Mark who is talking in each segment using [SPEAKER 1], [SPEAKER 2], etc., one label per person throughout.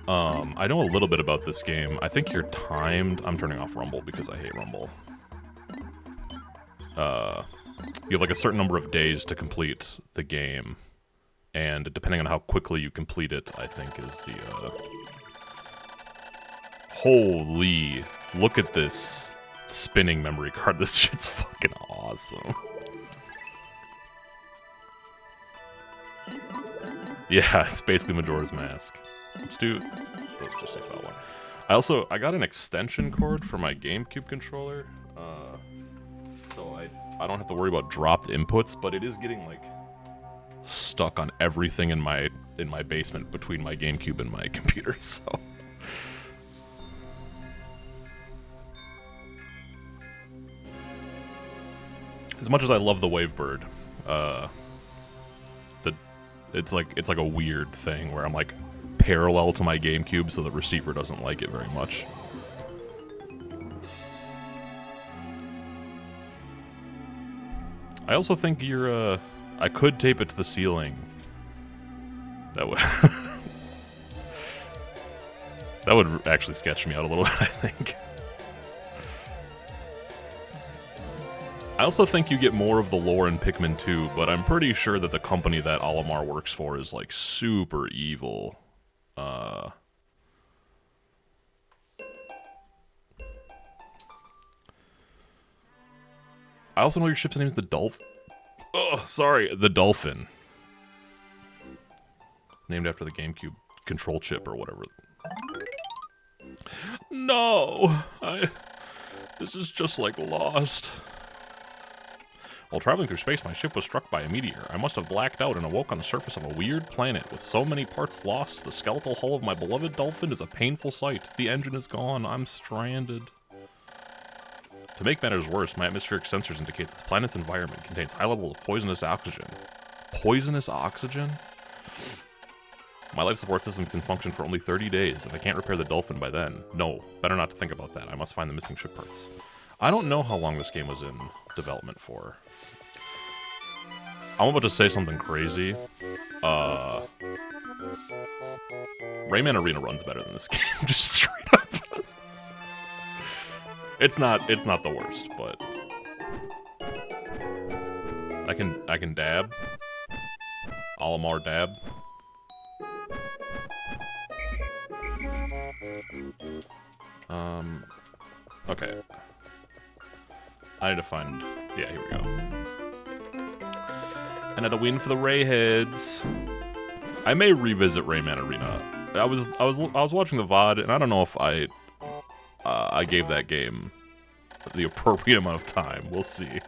[SPEAKER 1] I know a little bit about this game. I think you're timed. I'm turning off Rumble because I hate Rumble. You have like a certain number of days to complete the game, and depending on how quickly you complete it, I think is the, Holy, look at this spinning memory card. This shit's fucking awesome. Yeah, it's basically Majora's Mask. Let's do file one. I got an extension cord for my GameCube controller, so I don't have to worry about dropped inputs, but it is getting like stuck on everything in my basement between my GameCube and my computer. So as much as I love the Wavebird, it's like a weird thing where I'm like parallel to my GameCube, so the receiver doesn't like it very much. I also think I could tape it to the ceiling. That would that would actually sketch me out a little bit, I think. I also think you get more of the lore in Pikmin 2, but I'm pretty sure that the company that Olimar works for is, like, super evil. I also know your ship's name is the Dolphin. Oh, sorry, the Dolphin. Named after the GameCube control chip or whatever. No! This is just like Lost. While traveling through space, my ship was struck by a meteor. I must have blacked out and awoke on the surface of a weird planet. With so many parts lost, the skeletal hull of my beloved Dolphin is a painful sight. The engine is gone. I'm stranded. To make matters worse, my atmospheric sensors indicate that the planet's environment contains high levels of poisonous oxygen. Poisonous oxygen? My life support system can function for only 30 days. If I can't repair the Dolphin by then, no, better not to think about that. I must find the missing ship parts. I don't know how long this game was in development for. I'm about to say something crazy. Rayman Arena runs better than this game, just straight up. It's not the worst, but I can dab. Olimar dab. Okay. I need to find... Yeah, here we go. Another win for the Rayheads. I may revisit Rayman Arena. I was watching the VOD, and I don't know if I gave that game the appropriate amount of time. We'll see.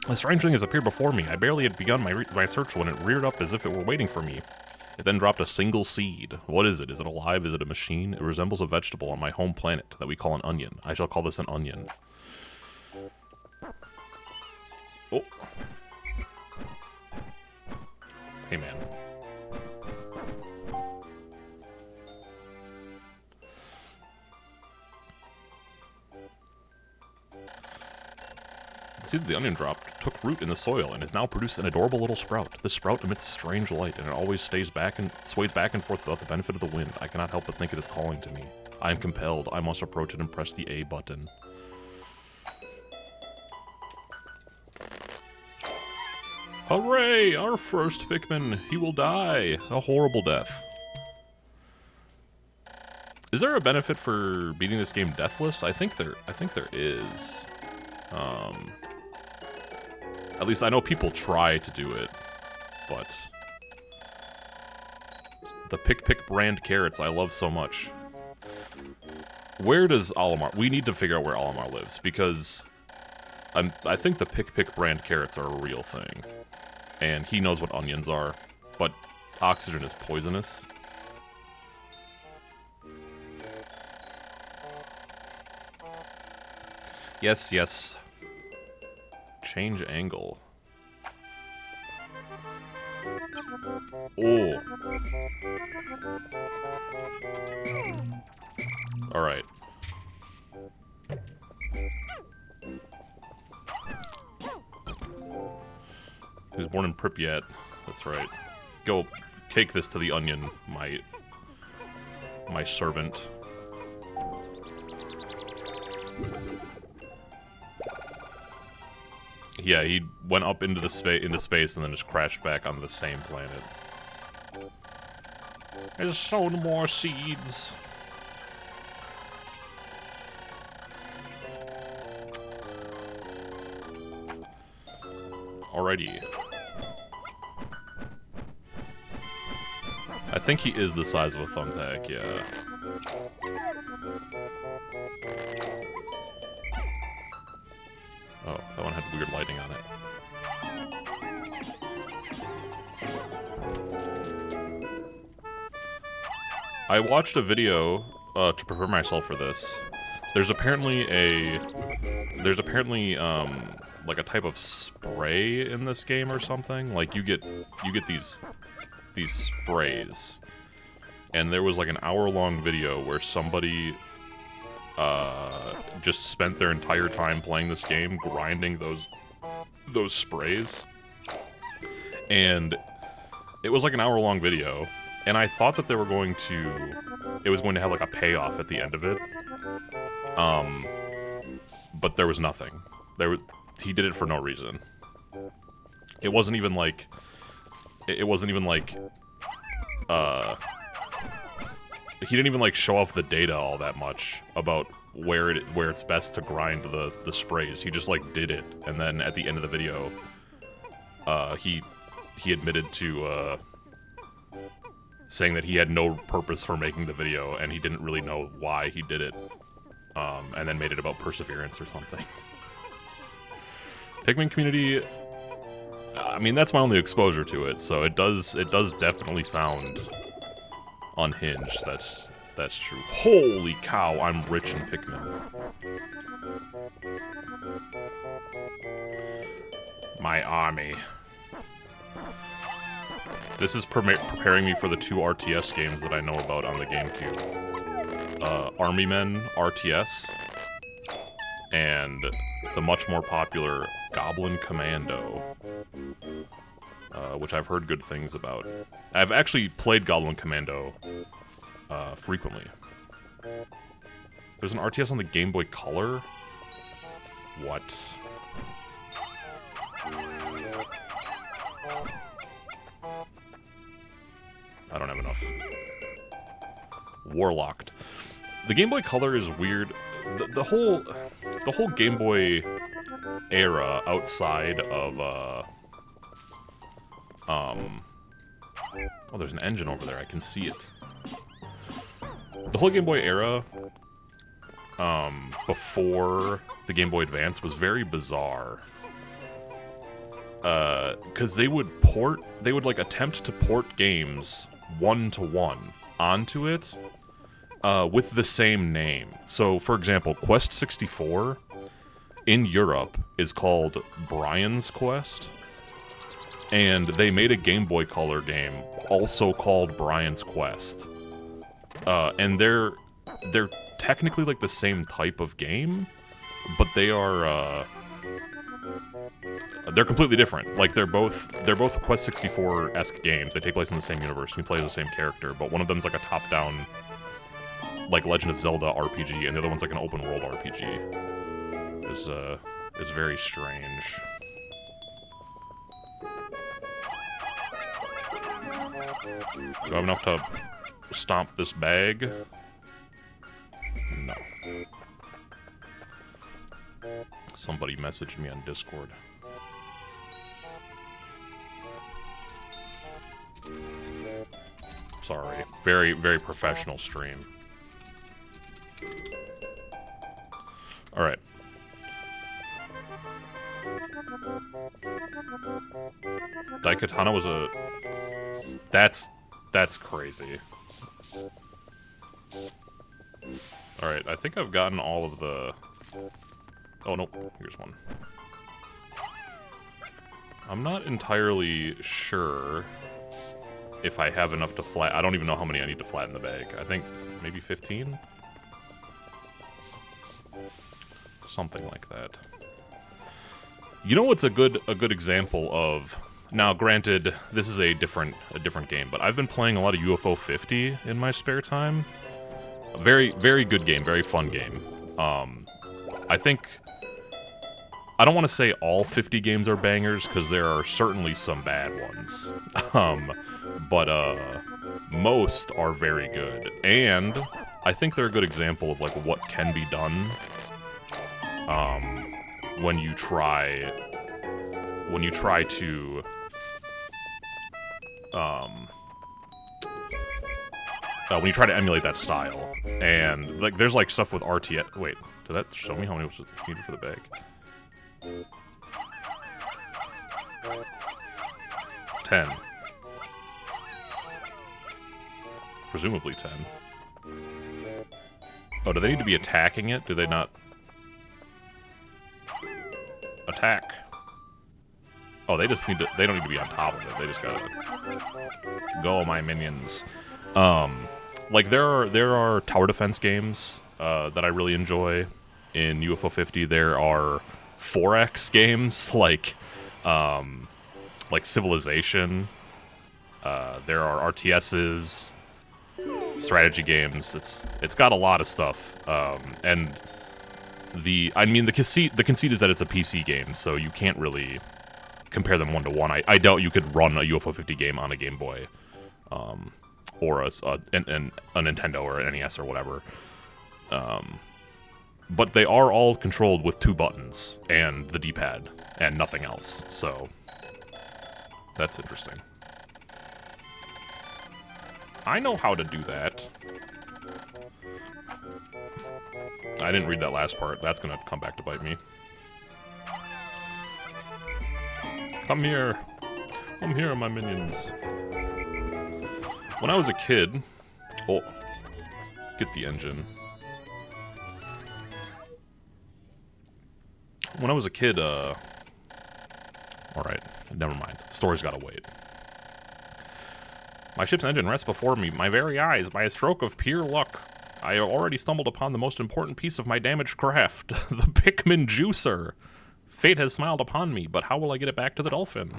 [SPEAKER 1] A strange thing has appeared before me. I barely had begun my search when it reared up as if it were waiting for me. It then dropped a single seed. What is it? Is it alive? Is it a machine? It resembles a vegetable on my home planet that we call an onion. I shall call this an onion. Oh. Hey, man. The seed that the onion dropped took root in the soil and has now produced an adorable little sprout. This sprout emits strange light, and it always sways back and forth without the benefit of the wind. I cannot help but think it is calling to me. I am compelled. I must approach it and press the A button. Hooray! Our first Pikmin! He will die! A horrible death. Is there a benefit for beating this game deathless? I think there is. At least I know people try to do it, but the Pick brand carrots I love so much. Where does Olimar... We need to figure out where Olimar lives, because I think the Pick brand carrots are a real thing. And he knows what onions are, but oxygen is poisonous. Yes, yes. Change angle. Oh. Alright. He was born in Pripyat. That's right. go cake this to the onion, my servant. Yeah, he went up into space and then just crashed back onto the same planet. There's so many more seeds. Alrighty. I think he is the size of a thumbtack, yeah. Oh, that one had weird lighting on it. I watched a video to prepare myself for this. There's apparently like a type of spray in this game or something. Like you get these sprays. And there was like an hour-long video where somebody just spent their entire time playing this game grinding those sprays. And it was like an hour-long video, and I thought that it was going to have like a payoff at the end of it. But there was nothing. He did it for no reason. It wasn't even like he didn't even like show off the data all that much about where it's best to grind the sprays. He just like did it, and then at the end of the video, he admitted to saying that he had no purpose for making the video, and he didn't really know why he did it, and then made it about perseverance or something. Pikmin community, I mean, that's my only exposure to it, so it does definitely sound unhinged. That's true. Holy cow, I'm rich in Pikmin. My army. This is preparing me for the 2 RTS games that I know about on the Gamecube. Army Men RTS, and the much more popular Goblin Commando, which I've heard good things about. I've actually played Goblin Commando frequently. There's an RTS on the Game Boy Color? What? I don't have enough. Warlocked. The Game Boy Color is weird. The whole Game Boy era outside of oh, there's an engine over there. I can see it. The whole Game Boy era before the Game Boy Advance was very bizarre. Because they would like attempt to port games one-to-one onto it with the same name. So, for example, Quest 64 in Europe is called Brian's Quest, and they made a Game Boy Color game also called Brian's Quest. And they're technically like the same type of game, but they're completely different. Like they're both Quest 64-esque games. They take place in the same universe. You play as the same character, but one of them's like a top-down, like Legend of Zelda RPG, and the other one's like an open-world RPG. Is very strange. Do I have enough to stomp this bag? No. Somebody messaged me on Discord. Sorry. Very, very professional stream. Alright. Daikatana was a... That's crazy. Alright, I think I've gotten all of the... Oh, no, here's one. I'm not entirely sure if I have enough to flat... I don't even know how many I need to flatten the bag. I think maybe 15? Something like that. You know what's a good example of Now, granted, this is a different game, but I've been playing a lot of UFO 50 in my spare time. A very, very good game, very fun game. I think... I don't want to say all 50 games are bangers, because there are certainly some bad ones. But most are very good. And I think they're a good example of, like, what can be done when you try to when you try to emulate that style. And like there's like stuff with RTS. Wait, did that show me how many was needed for the bag? 10. Presumably 10. Oh, do they need to be attacking it? Do they not? Attack. Oh, they just need to, they don't need to be on top of it. They just gotta go, my minions. Like there are tower defense games that I really enjoy in UFO 50. There are 4X games like Civilization. There are RTSs, strategy games. It's got a lot of stuff. And the conceit is that it's a PC game, so you can't really compare them one-to-one. I doubt you could run a UFO 50 game on a Game Boy, or a Nintendo or an NES or whatever. But they are all controlled with 2 buttons and the D-pad and nothing else, so that's interesting. I know how to do that. I didn't read that last part. That's gonna come back to bite me. Come here. Come here, my minions. When I was a kid... Oh. Get the engine. When I was a kid, Alright, never mind. The story's gotta wait. My ship's engine rests before me, my very eyes, by a stroke of pure luck. I have already stumbled upon the most important piece of my damaged craft, the Pikmin juicer. Fate has smiled upon me, but how will I get it back to the dolphin?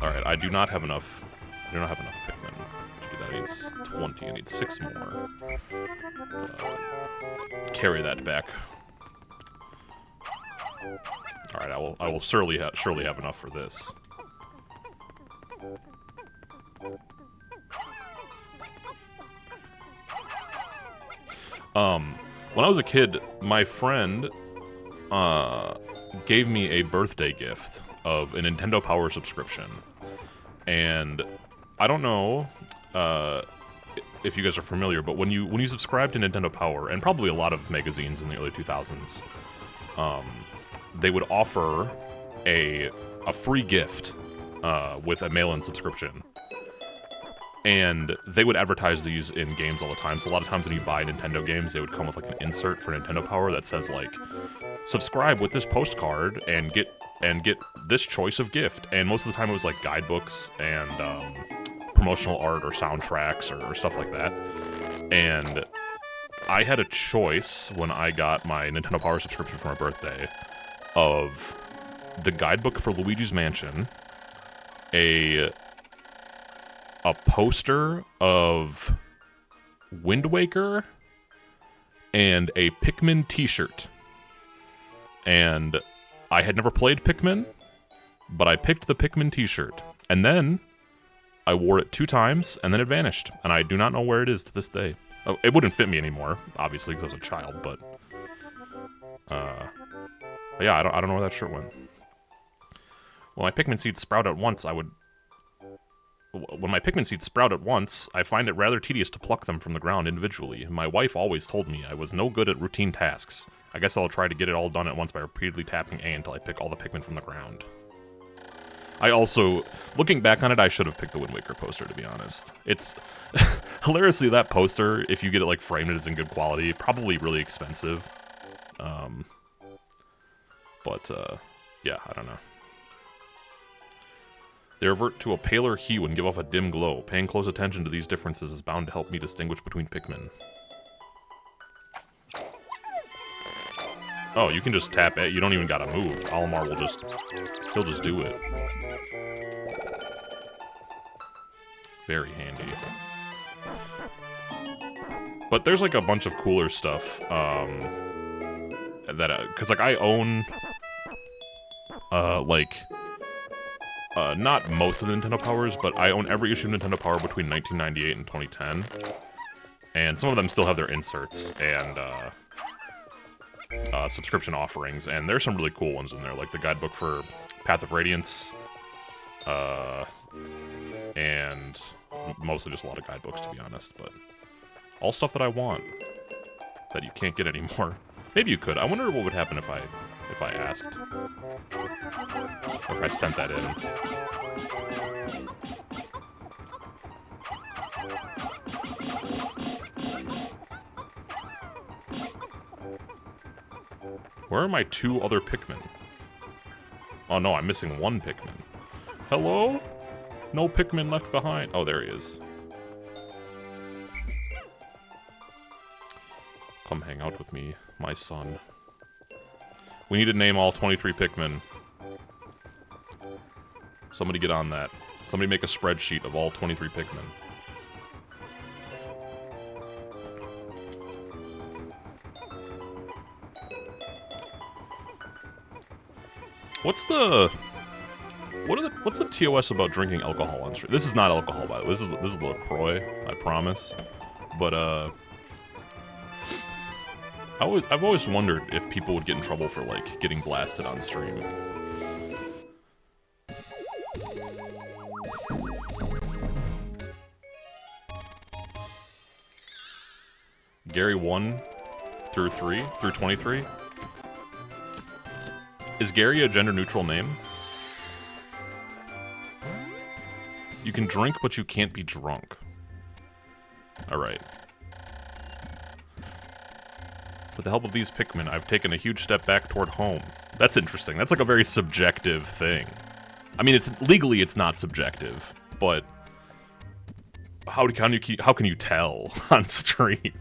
[SPEAKER 1] Alright, I do not have enough. I do not have enough Pikmin to do that. I need 20. I need 6 more. Carry that back. Alright, I will surely have enough for this. When I was a kid, my friend gave me a birthday gift of a Nintendo Power subscription. And I don't know if you guys are familiar, but when you subscribe to Nintendo Power, and probably a lot of magazines in the early 2000s, they would offer a free gift with a mail-in subscription. And they would advertise these in games all the time. So a lot of times when you buy Nintendo games, they would come with like an insert for Nintendo Power that says like, subscribe with this postcard and get this choice of gift. And most of the time it was like guidebooks and promotional art or soundtracks or stuff like that. And I had a choice when I got my Nintendo Power subscription for my birthday of the guidebook for Luigi's Mansion, a poster of Wind Waker, and a Pikmin t-shirt. And I had never played Pikmin, but I picked the Pikmin t-shirt. And then I wore it 2 times, and then it vanished. And I do not know where it is to this day. Oh, it wouldn't fit me anymore, obviously, because I was a child, but yeah, I don't know where that shirt went. When my Pikmin seeds sprout at once, I find it rather tedious to pluck them from the ground individually. My wife always told me I was no good at routine tasks. I guess I'll try to get it all done at once by repeatedly tapping A until I pick all the Pikmin from the ground. I also, looking back on it, I should have picked the Wind Waker poster, to be honest. It's, hilariously, that poster, if you get it, like, framed and it's in good quality, probably really expensive. Yeah, I don't know. They revert to a paler hue and give off a dim glow. Paying close attention to these differences is bound to help me distinguish between Pikmin. Oh, you can just tap it. You don't even gotta move. Olimar will just... He'll just do it. Very handy. But there's, like, a bunch of cooler stuff, that, because, like, I own, not most of the Nintendo Powers, but I own every issue of Nintendo Power between 1998 and 2010. And some of them still have their inserts and, subscription offerings, and there's some really cool ones in there, like the guidebook for Path of Radiance, and mostly just a lot of guidebooks, to be honest, but all stuff that I want that you can't get anymore. Maybe you could. I wonder what would happen if I asked, or if I sent that in. Where are my 2 other Pikmin? Oh no, I'm missing 1 Pikmin. Hello? No Pikmin left behind. Oh, there he is. Come hang out with me, my son. We need to name all 23 Pikmin. Somebody get on that. Somebody make a spreadsheet of all 23 Pikmin. What's the TOS about drinking alcohol on stream? This is not alcohol, by the way. This is LaCroix, I promise. But I've always wondered if people would get in trouble for, like, getting blasted on stream. Gary 1 through 3 through 23. Is Gary a gender-neutral name? You can drink, but you can't be drunk. Alright. With the help of these Pikmin, I've taken a huge step back toward home. That's interesting. That's like a very subjective thing. I mean, legally it's not subjective, but how can you tell on stream?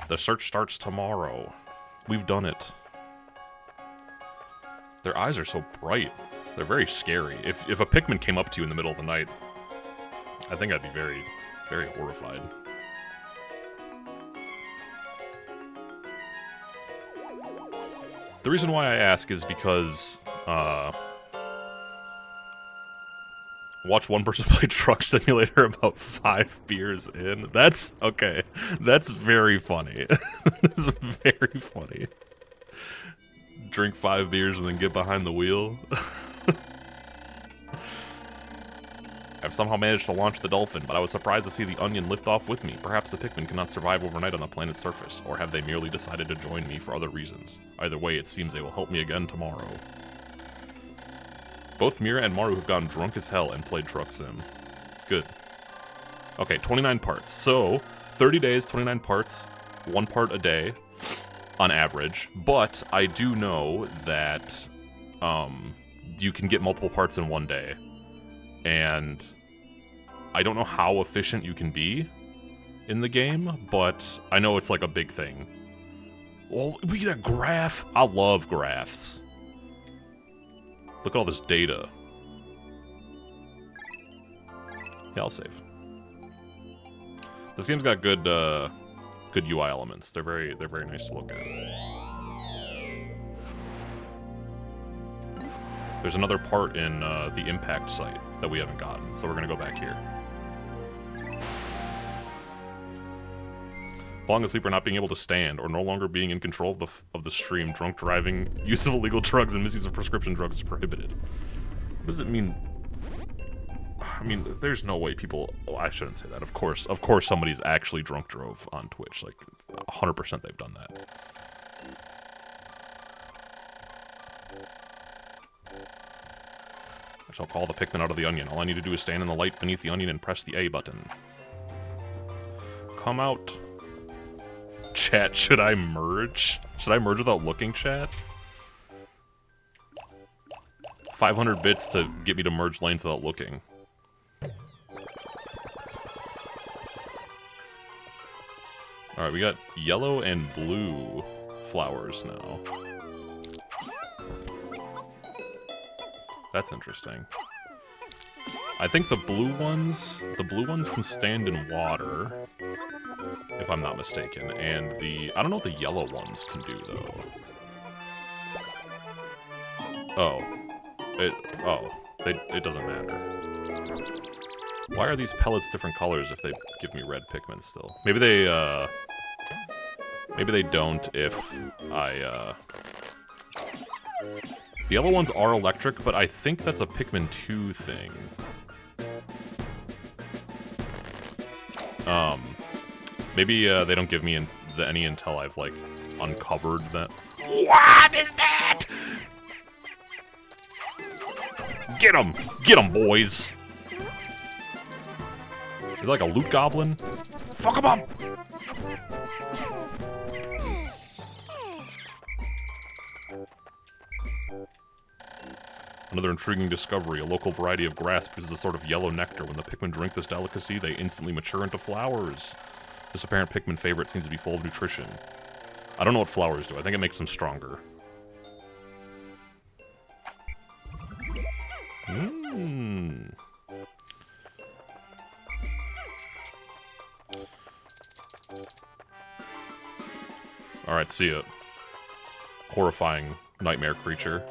[SPEAKER 1] The search starts tomorrow. We've done it. Their eyes are so bright. They're very scary. If a Pikmin came up to you in the middle of the night, I think I'd be very, very horrified. The reason why I ask is because, watch one person play Truck Simulator about 5 beers in. That's, okay, that's very funny. That's very funny. Drink 5 beers and then get behind the wheel. I've somehow managed to launch the Dolphin, but I was surprised to see the Onion lift off with me. Perhaps the Pikmin cannot survive overnight on the planet's surface, or have they merely decided to join me for other reasons? Either way, it seems they will help me again tomorrow. Both Mira and Maru have gotten drunk as hell and played Truck Sim. Good. Okay, 29 parts. So, 30 days, 29 parts, 1 part a day, on average. But I do know that you can get multiple parts in 1 day. And I don't know how efficient you can be in the game, but I know it's like a big thing. Well, we get a graph. I love graphs. Look at all this data. Yeah, I'll save. This game's got good good UI elements. They're very nice to look at. There's another part in the Impact site that we haven't gotten, so we're gonna go back here. Falling asleep or not being able to stand, or no longer being in control of the stream, drunk driving, use of illegal drugs, and misuse of prescription drugs is prohibited. What does it mean? I mean, there's no way people... Oh, I shouldn't say that. Of course somebody's actually drunk drove on Twitch. Like, 100% they've done that. I shall call the Pikmin out of the onion. All I need to do is stand in the light beneath the onion and press the A button. Come out. Chat, should I merge? Should I merge without looking, chat? 500 bits to get me to merge lanes without looking. Alright, we got yellow and blue flowers now. That's interesting. I think the blue ones can stand in water, if I'm not mistaken, and I don't know what the yellow ones can do, though. It doesn't matter. Why are these pellets different colors if they give me red Pikmin still? Maybe they don't if I, The yellow ones are electric, but I think that's a Pikmin 2 thing. Maybe they don't give me any until I've, like, uncovered that. What is that? Get him! Get him, boys! He's like a loot goblin. Fuck him up! Another intriguing discovery. A local variety of grass produces a sort of yellow nectar. When the Pikmin drink this delicacy, they instantly mature into flowers. This apparent Pikmin favorite seems to be full of nutrition. I don't know what flowers do. I think it makes them stronger. Alright, see ya. Horrifying nightmare creature.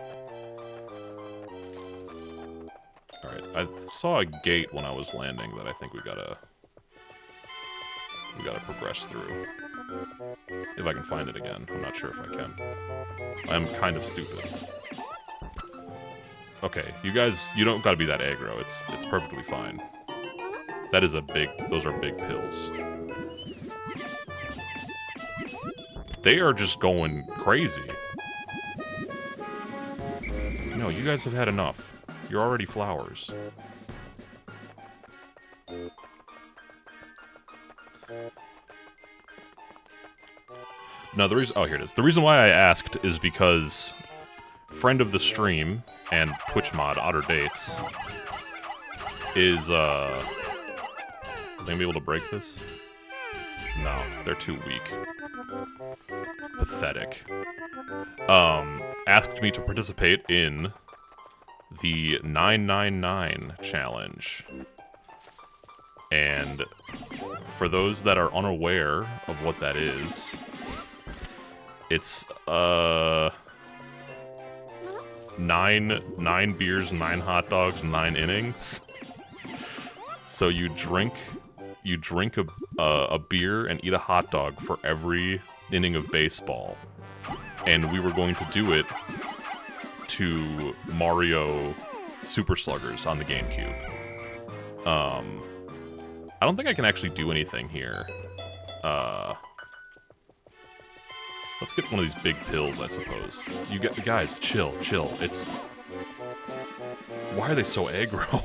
[SPEAKER 1] Alright, I saw a gate when I was landing that I think we gotta progress through. If I can find it again. I'm not sure if I can. I'm kind of stupid. Okay, you guys, you don't gotta be that aggro. It's perfectly fine. Those are big pills. They are just going crazy. No, you guys have had enough. You're already flowers. No, oh, here it is. The reason why I asked is because friend of the stream and Twitch mod, Otter Dates, is, they gonna be able to break this? No, they're too weak. Pathetic. Asked me to participate in the 999 challenge. And for those that are unaware of what that is, it's, 9 beers, 9 hot dogs, 9 innings. So you drink a beer and eat a hot dog for every inning of baseball. And we were going to do it to Mario Super Sluggers on the Gamecube. I don't think I can actually do anything here. Let's get one of these big pills, I suppose. Guys, chill. It's... Why are they so aggro?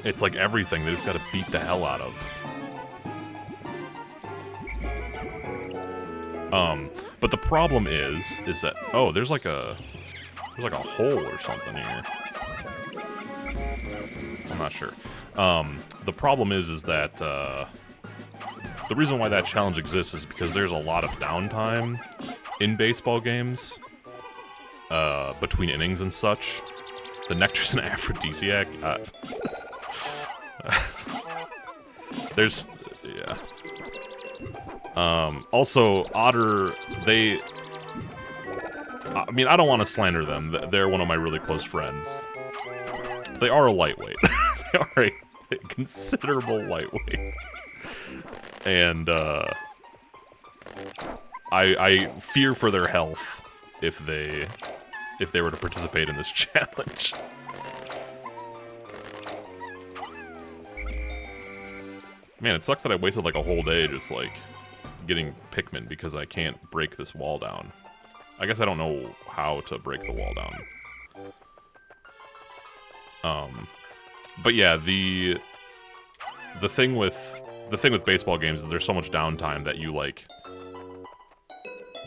[SPEAKER 1] It's like everything they just gotta beat the hell out of. But the problem is that... Oh, there's like a hole or something here. I'm not sure. The problem is that, the reason why that challenge exists is because there's a lot of downtime in baseball games, between innings and such. The nectar's an aphrodisiac. Yeah. Also, Otter, I mean, I don't want to slander them. They're one of my really close friends. They are a lightweight. They are a considerable lightweight. And, I fear for their health if they were to participate in this challenge. Man, it sucks that I wasted like a whole day just like getting Pikmin because I can't break this wall down. I guess I don't know how to break the wall down. But yeah, the thing with baseball games is there's so much downtime that you like...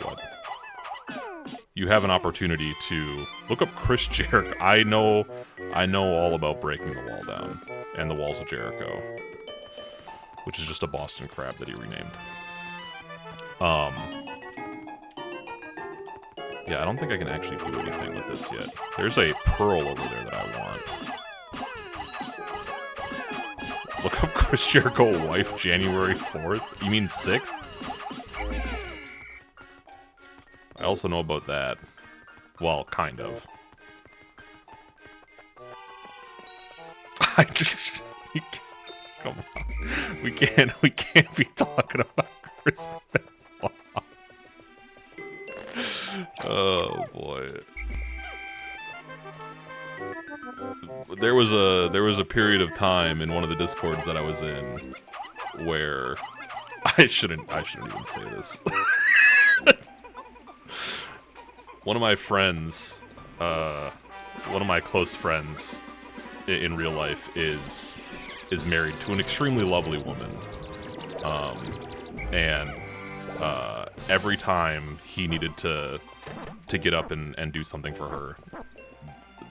[SPEAKER 1] What? You have an opportunity to look up Chris Jericho. I know all about breaking the wall down and the walls of Jericho, which is just a Boston crab that he renamed. Yeah, I don't think I can actually do anything with this yet. There's a pearl over there that I want. Look up Chris Jericho wife January 4th? You mean 6th? I also know about that. Well, kind of. I just... Come on. We can't be talking about Chris Benoit. Oh boy. There was a period of time in one of the Discords that I was in where I shouldn't even say this. One of my friends, one of my close friends in real life is married to an extremely lovely woman. And every time he needed to get up and do something for her,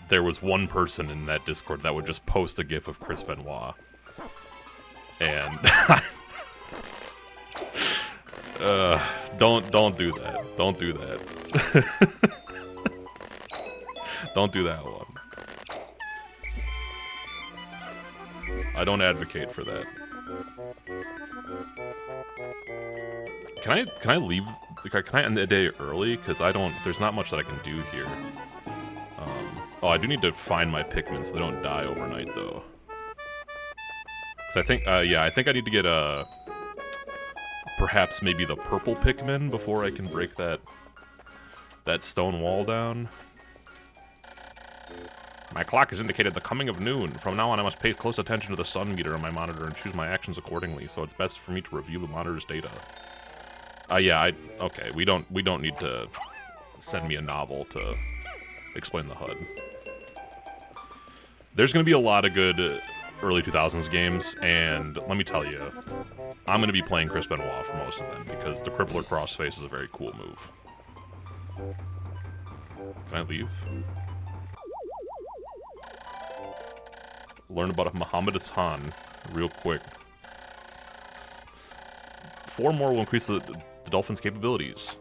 [SPEAKER 1] there was one person in that Discord that would just post a gif of Chris Benoit. And don't do that. Don't do that. Don't do that one. I don't advocate for that. Can I leave? Can I end the day early? Because there's not much that I can do here. Oh, I do need to find my Pikmin so they don't die overnight, though. Because I think, yeah, I think I need to get perhaps maybe the purple Pikmin before I can break that stone wall down. My clock has indicated the coming of noon. From now on, I must pay close attention to the sun meter on my monitor and choose my actions accordingly, so it's best for me to review the monitor's data. Yeah, okay, we don't need to send me a novel to explain the HUD. There's going to be a lot of good early 2000s games, and let me tell you, I'm going to be playing Chris Benoit for most of them, because the Crippler Crossface is a very cool move. Can I leave? Learn about Muhammad Hassan real quick. 4 more will increase the dolphin's capabilities.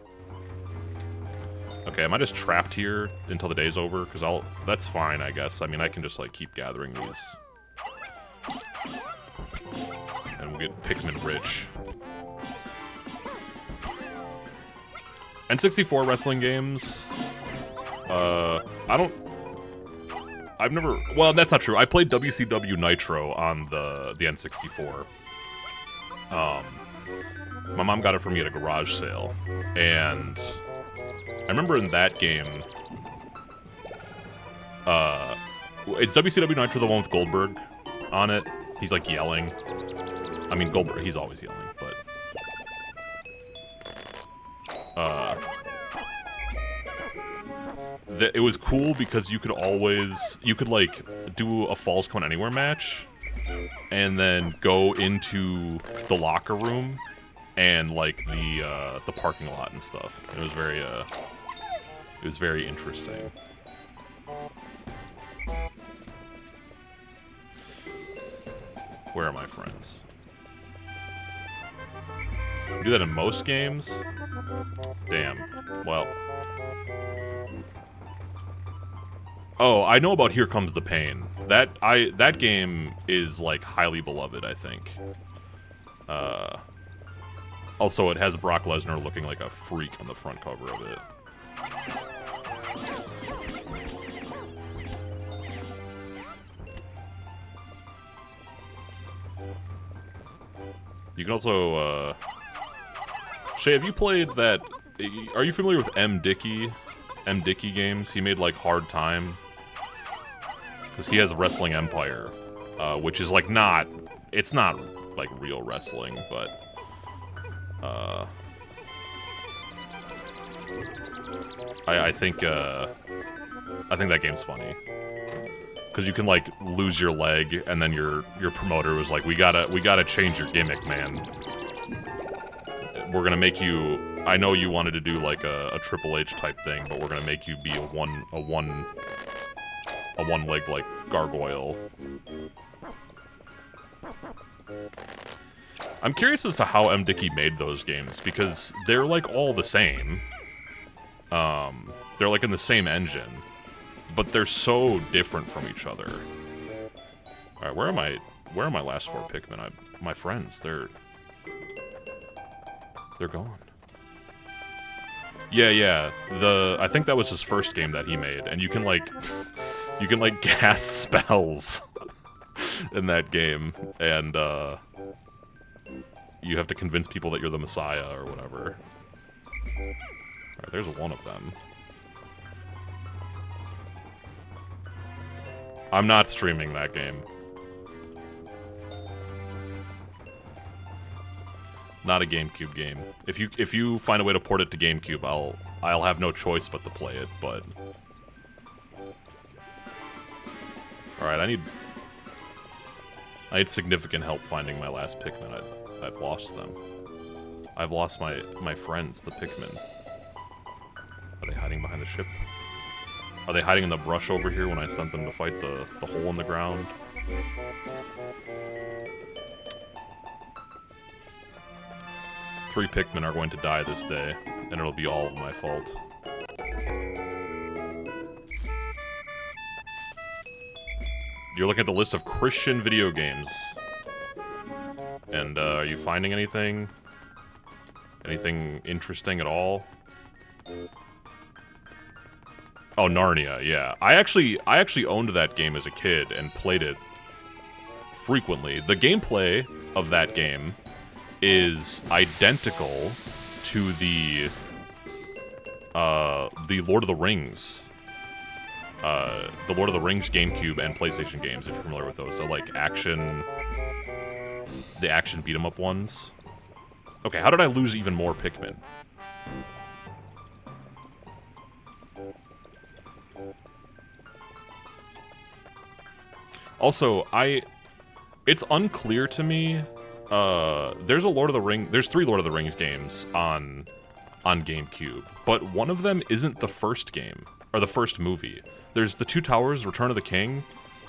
[SPEAKER 1] Okay, am I just trapped here until the day's over? Because that's fine, I guess. I mean, I can just, like, keep gathering these. And we'll get Pikmin rich. N64 wrestling games. I've never... Well, that's not true. I played WCW Nitro on the N64. My mom got it for me at a garage sale. And I remember in that game... it's WCW Nitro, the one with Goldberg on it. He's, like, yelling. I mean, Goldberg, he's always yelling, but... it was cool because you could like do a Falls Count Anywhere match and then go into the locker room and like the parking lot and stuff. It was very interesting. Where are my friends? You do that in most games? Damn. Well. Oh, I know about Here Comes the Pain. That game is like highly beloved, I think. Also, it has Brock Lesnar looking like a freak on the front cover of it. You can also, Shay, have you played that... Are you familiar with M. Dickey games? He made, like, Hard Time. Because he has Wrestling Empire, which is, like, not... It's not, like, real wrestling, but... I think that game's funny. Because you can, like, lose your leg, and then your promoter was like, we gotta change your gimmick, man. We're gonna make you... I know you wanted to do, like, a Triple H type thing, but we're gonna make you be a one-leg, like, gargoyle. I'm curious as to how M. Dickey made those games, because they're, like, all the same. They're, like, in the same engine. But they're so different from each other. Alright, where are my last 4 Pikmin? My friends, they're gone. Yeah, I think that was his first game that he made, and you can, like, cast spells in that game, and, you have to convince people that you're the Messiah or whatever. Alright, there's one of them. I'm not streaming that game. Not a GameCube game. If you find a way to port it to GameCube, I'll have no choice but to play it, but... Alright, I need significant help finding my last Pikmin. I've lost them. I've lost my friends, the Pikmin. Are they hiding behind the ship? Are they hiding in the brush over here when I sent them to fight the hole in the ground? Three Pikmin are going to die this day, and it'll be all of my fault. You're looking at the list of Christian video games. And, are you finding anything? Anything interesting at all? Oh, Narnia, yeah. I actually owned that game as a kid and played it frequently. The gameplay of that game is identical to the Lord of the Rings. The Lord of the Rings GameCube and PlayStation games, if you're familiar with those. So, like, the action beat-em-up ones. Okay, how did I lose even more Pikmin? Also, it's unclear to me, there's three Lord of the Rings games on GameCube, but one of them isn't the first game, or the first movie. There's The Two Towers, Return of the King,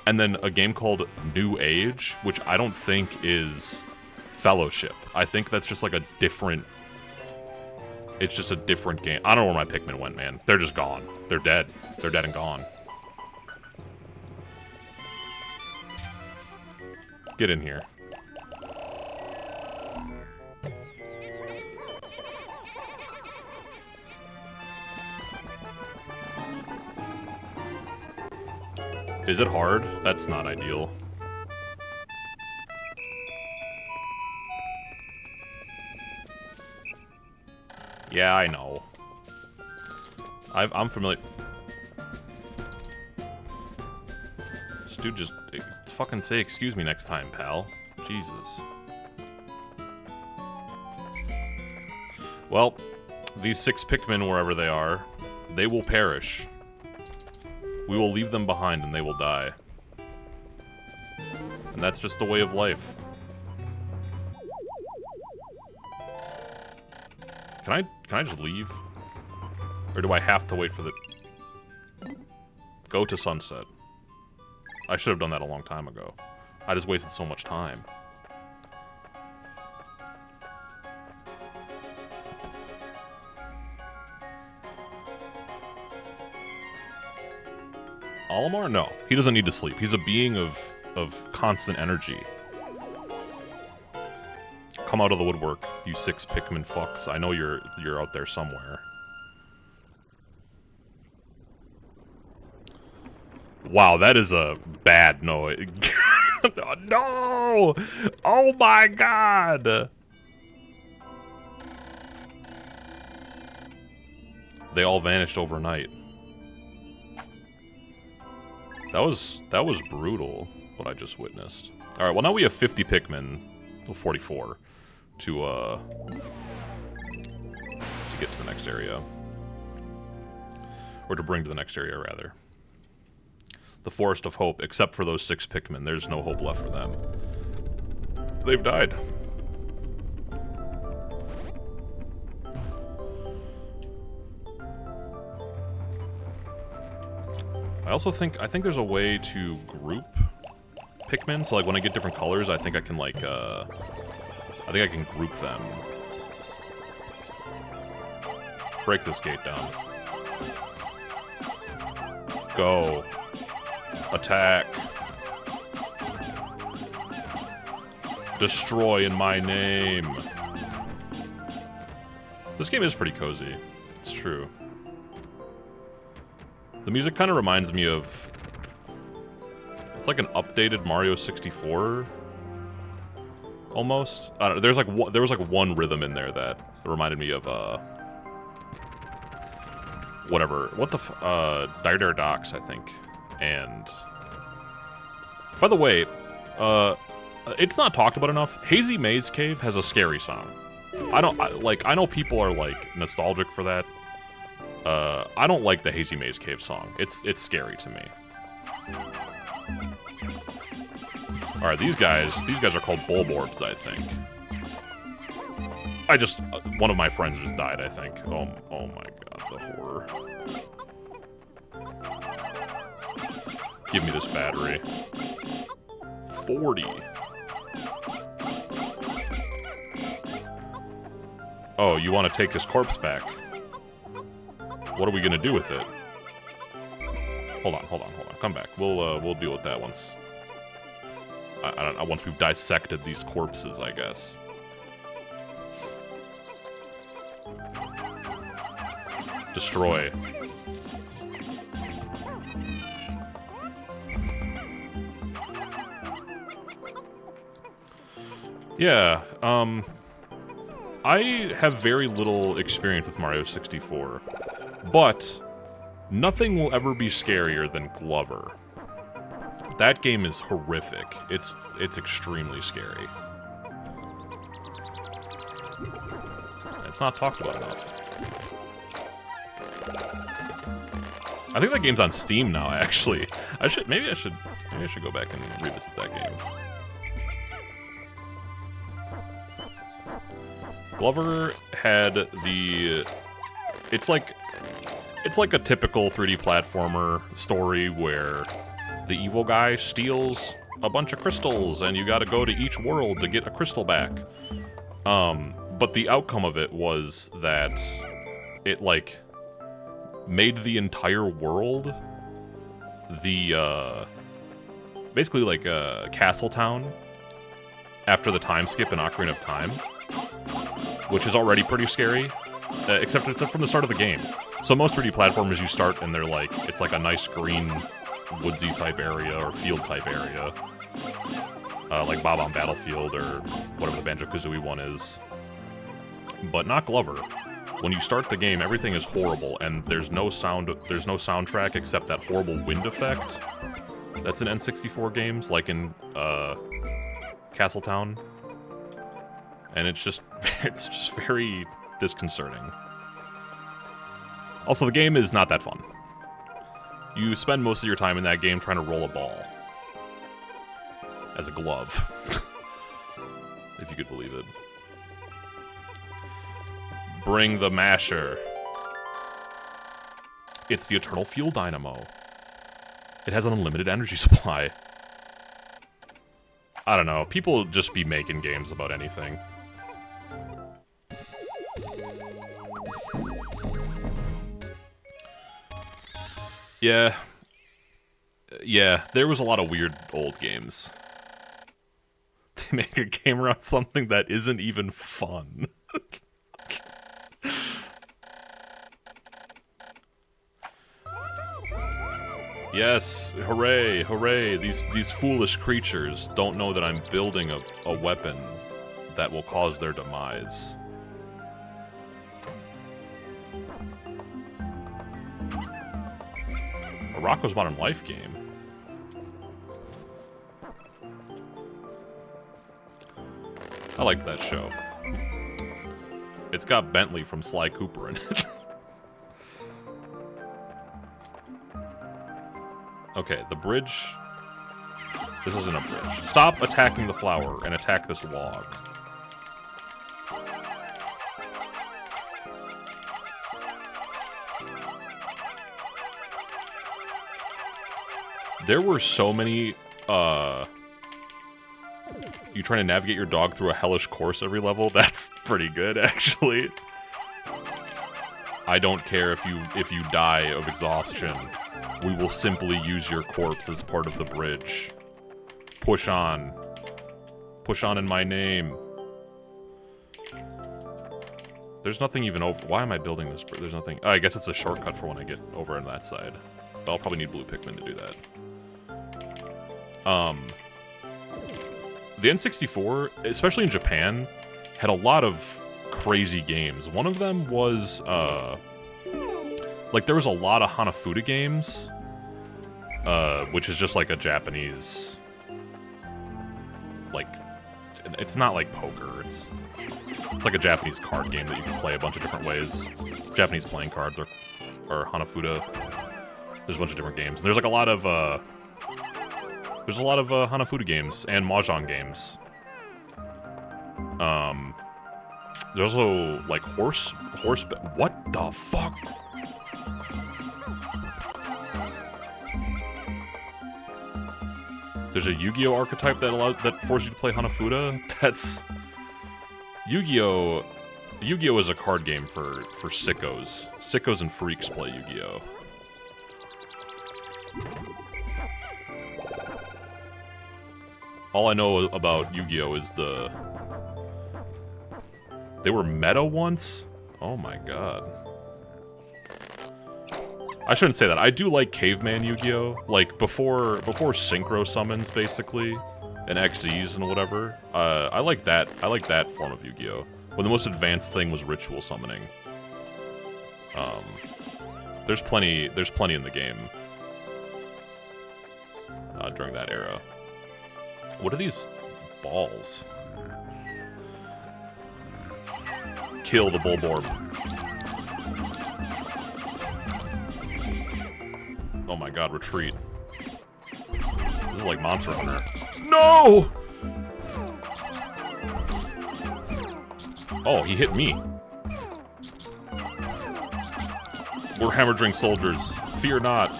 [SPEAKER 1] and then a game called New Age, which I don't think is Fellowship. I think that's just like a different... It's just a different game. I don't know where my Pikmin went, man. They're just gone. They're dead. They're dead and gone. Get in here. Is it hard? That's not ideal. Yeah, I know. I'm familiar. This dude just fucking say excuse me next time, pal. Jesus. Well, these 6 Pikmin, wherever they are, they will perish. We will leave them behind and they will die. And that's just the way of life. Can I just leave? Or do I have to wait for the... Go to sunset. I should have done that a long time ago. I just wasted so much time. Olimar? No. He doesn't need to sleep. He's a being of constant energy. Come out of the woodwork, you 6 Pikmin fucks. I know you're out there somewhere. Wow, that is a bad noise. No! Oh my god! They all vanished overnight. That was brutal, what I just witnessed. Alright, well now we have 50 Pikmin, well 44, to get to the next area. Or to bring to the next area, rather. The Forest of Hope, except for those 6 Pikmin, there's no hope left for them. They've died. I think there's a way to group Pikmin, so like when I get different colors, I think I can like, I think I can group them. Break this gate down. Go. Attack. Destroy in my name. This game is pretty cozy. It's true. The music kind of reminds me of... It's like an updated Mario 64. Almost. I don't know, there was like one rhythm in there that reminded me of whatever. What the Dire Docks, I think. And by the way, it's not talked about enough. Hazy Maze Cave has a scary song. I know people are like nostalgic for that. I don't like the Hazy Maze Cave song. It's scary to me. All right, these guys are called Bulborbs, I think. One of my friends just died, I think. Oh my god, the horror. Give me this battery. 40. Oh, you want to take his corpse back? What are we gonna do with it? Hold on. Come back. We'll deal with that once. I don't know, once we've dissected these corpses, I guess. Destroy. Yeah, I have very little experience with Mario 64, but nothing will ever be scarier than Glover. That game is horrific. It's extremely scary. It's not talked about enough. I think that game's on Steam now, actually. Maybe I should go back and revisit that game. Glover had the... It's like a typical 3D platformer story where the evil guy steals a bunch of crystals and you gotta go to each world to get a crystal back. But the outcome of it was that it, like, made the entire world the, basically like a castle town after the time skip in Ocarina of Time, which is already pretty scary, except it's from the start of the game. So most 3D platformers you start and they're like, it's like a nice green woodsy type area or field type area, like Bob-omb Battlefield or whatever the Banjo-Kazooie one is. But not Glover. When you start the game, everything is horrible, and there's no soundtrack except that horrible wind effect that's in N64 games, like in Castletown. And it's just very disconcerting. Also, the game is not that fun. You spend most of your time in that game trying to roll a ball. As a glove. If you could believe it. Bring the masher. It's the Eternal Fuel Dynamo. It has an unlimited energy supply. I don't know. People just be making games about anything. Yeah. Yeah, there was a lot of weird old games. They make a game around something that isn't even fun. Yes, hooray, hooray. These foolish creatures don't know that I'm building a weapon that will cause their demise. A Rocko's Modern Life game. I liked that show. It's got Bentley from Sly Cooper in it. Okay, the bridge... This isn't a bridge. Stop attacking the flower and attack this log. There were so many, You trying to navigate your dog through a hellish course every level? That's pretty good, actually. I don't care if you die of exhaustion. We will simply use your corpse as part of the bridge. Push on. Push on in my name. There's nothing even over... Why am I building this? There's nothing... Oh, I guess it's a shortcut for when I get over on that side. But I'll probably need blue Pikmin to do that. The N64, especially in Japan, had a lot of crazy games. One of them was, like, there was a lot of Hanafuda games, which is just like a Japanese, like, it's not like poker, it's like a Japanese card game that you can play a bunch of different ways. Japanese playing cards or Hanafuda. There's a bunch of different games. There's like a lot of, Hanafuda games and Mahjong games. There's also, like, horse... What the fuck? There's a Yu-Gi-Oh archetype that forces you to play Hanafuda? That's... Yu-Gi-Oh is a card game for sickos. Sickos and freaks play Yu-Gi-Oh. All I know about Yu-Gi-Oh is they were meta once? Oh my god. I shouldn't say that. I do like Caveman Yu-Gi-Oh! Like, before Synchro Summons, basically, and XZs and whatever. I like that form of Yu-Gi-Oh! When the most advanced thing was Ritual Summoning. There's plenty in the game. During that era. What are these balls? Kill the Bulborb. Oh my god, retreat. This is like Monster Hunter. No! Oh, he hit me. We're Hammerdrink soldiers. Fear not.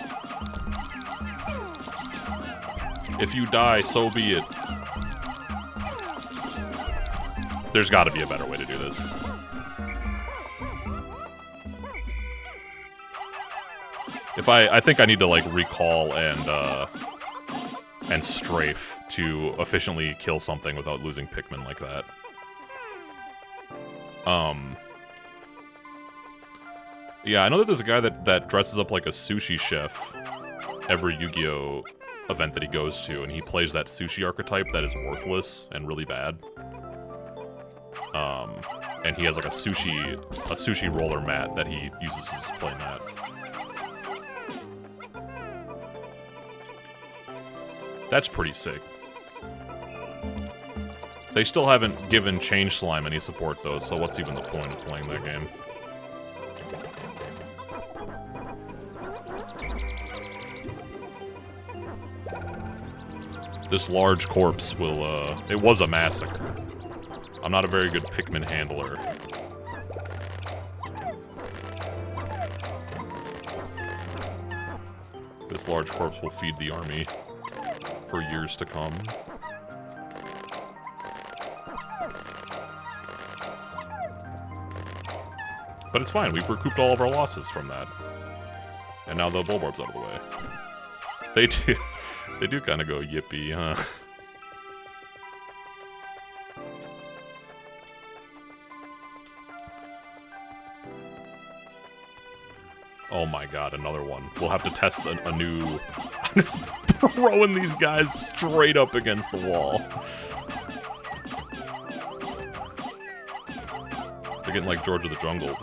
[SPEAKER 1] If you die, so be it. There's gotta be a better way to do this. I think I need to, like, recall and strafe to efficiently kill something without losing Pikmin like that. Yeah, I know that there's a guy that dresses up like a sushi chef every Yu-Gi-Oh! Event that he goes to, and he plays that sushi archetype that is worthless and really bad. And he has like a sushi roller mat that he uses as his play mat. That's pretty sick. They still haven't given Change Slime any support though, so what's even the point of playing that game? This large corpse will, it was a massacre. I'm not a very good Pikmin handler. This large corpse will feed the army for years to come. But it's fine, we've recouped all of our losses from that. And now the Bulborb's out of the way. They do kind of go yippee, huh? Oh my god, another one. We'll have to test a new... I'm just throwing these guys straight up against the wall. They're getting like George of the Jungle.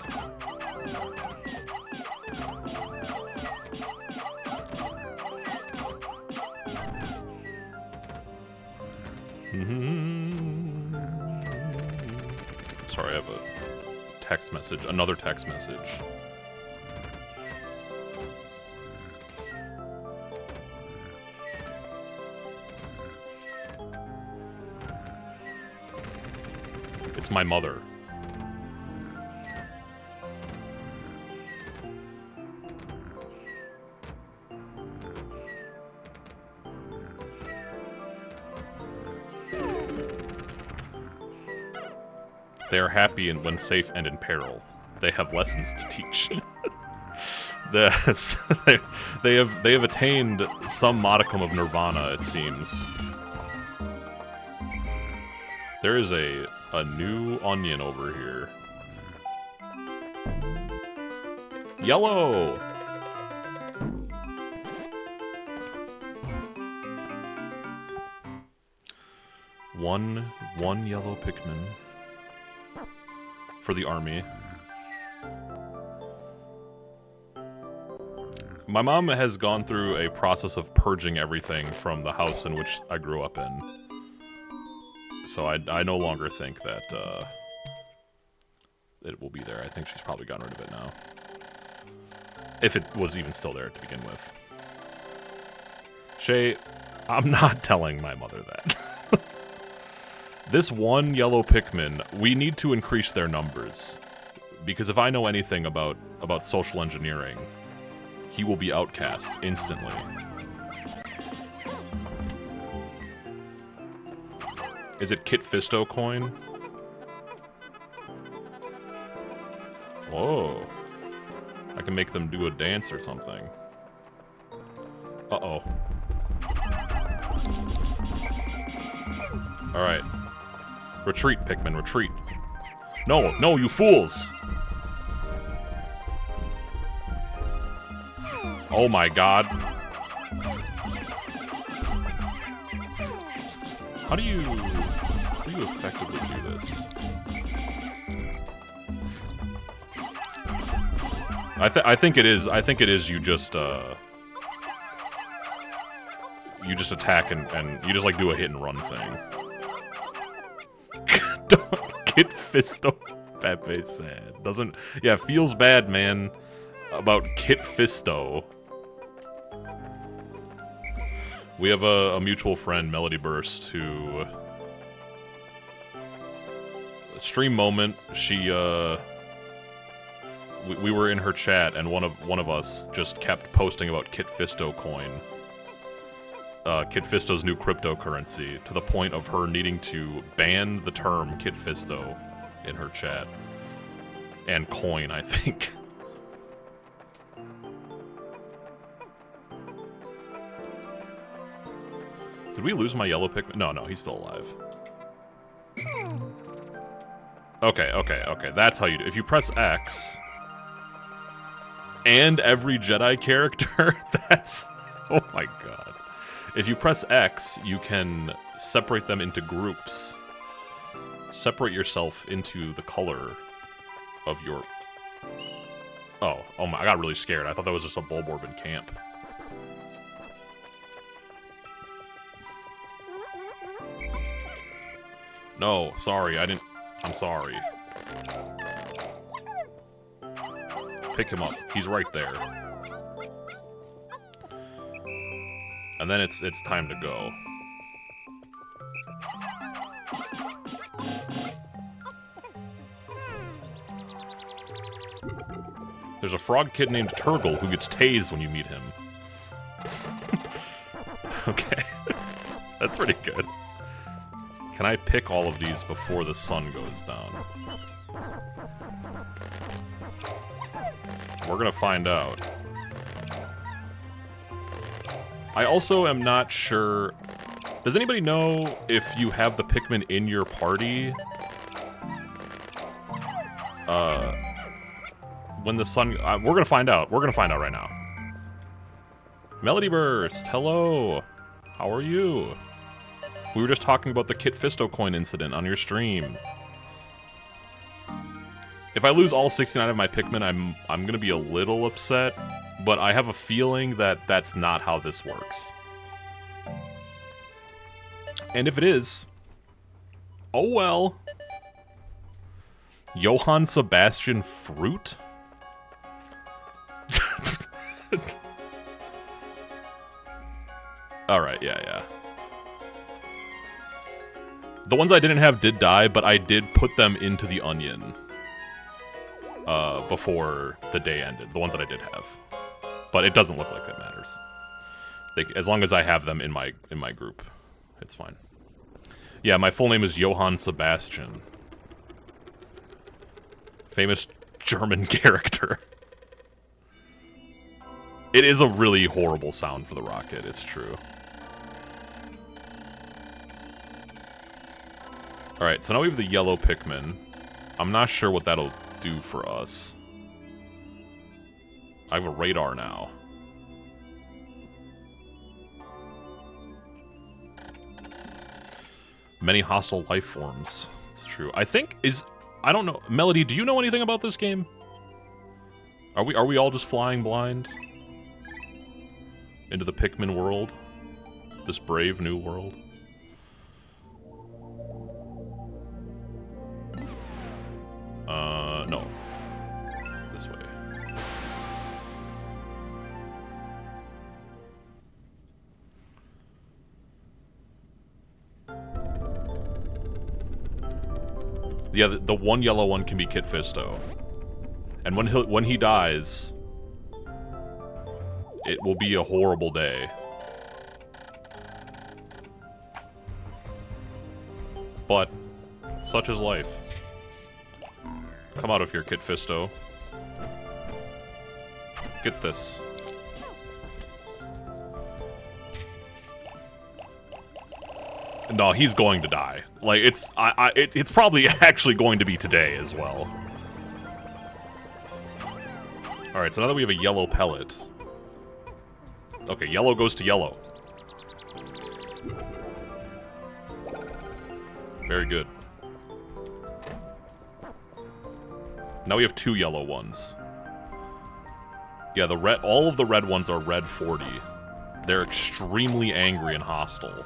[SPEAKER 1] Sorry, I have a text message. Another text message. It's my mother. They are happy and when safe and in peril. They have lessons to teach. This, they have attained some modicum of nirvana, it seems. There is a new onion over here. Yellow! One yellow Pikmin for the army. My mom has gone through a process of purging everything from the house in which I grew up in. So I no longer think that it will be there. I think she's probably gotten rid of it now. If it was even still there to begin with. Shay, I'm not telling my mother that. This one yellow Pikmin, we need to increase their numbers. Because if I know anything about social engineering, he will be outcast instantly. Is it Kit Fisto coin? Whoa. I can make them do a dance or something. Uh-oh. Alright. Retreat, Pikmin, retreat. No, no, you fools! Oh my god. How do you effectively do this? I think it is you just attack and you just like do a hit and run thing. Don't get Fisto. Pepe sad. Doesn't, yeah, feels bad, man, about Kit Fisto. We have a mutual friend, Melody Burst, who... Stream moment, she, we were in her chat, and one of us just kept posting about Kit Fisto coin. Kit Fisto's new cryptocurrency, to the point of her needing to ban the term Kit Fisto in her chat. And coin, I think. Did we lose my yellow Pikmin? No, he's still alive. Okay. That's how you do. If you press X, and every Jedi character, that's... Oh my god. If you press X, you can separate them into groups. Separate yourself into the color of your... Oh my, I got really scared. I thought that was just a Bulborb in camp. No, sorry, I'm sorry. Pick him up. He's right there. And then it's time to go. There's a frog kid named Turgle who gets tased when you meet him. Okay. That's pretty good. Can I pick all of these before the sun goes down? We're gonna find out. I also am not sure... Does anybody know if you have the Pikmin in your party? When the sun... we're gonna find out. We're gonna find out right now. Melody Burst, hello. How are you? We were just talking about the Kit Fisto coin incident on your stream. If I lose all 69 of my Pikmin, I'm gonna be a little upset, but I have a feeling that that's not how this works. And if it is, oh well. Johann Sebastian Fruit? Alright, yeah. The ones I didn't have did die, but I did put them into the onion. Before the day ended. The ones that I did have. But it doesn't look like that matters. As long as I have them in my group, it's fine. Yeah, my full name is Johann Sebastian. Famous German character. It is a really horrible sound for the rocket, it's true. Alright, so now we have the yellow Pikmin. I'm not sure what that'll do for us. I have a radar now. Many hostile life forms. It's true. I think I don't know. Melody, do you know anything about this game? Are we all just flying blind into the Pikmin world? This brave new world? No. This way. Yeah, the one yellow one can be Kit Fisto. And when he dies, it will be a horrible day. But such is life. Come out of here, Kit Fisto. Get this. No, he's going to die. Like, it's probably actually going to be today as well. Alright, so now that we have a yellow pellet. Okay, yellow goes to yellow. Very good. Now we have 2 yellow ones. Yeah, all of the red ones are red 40. They're extremely angry and hostile.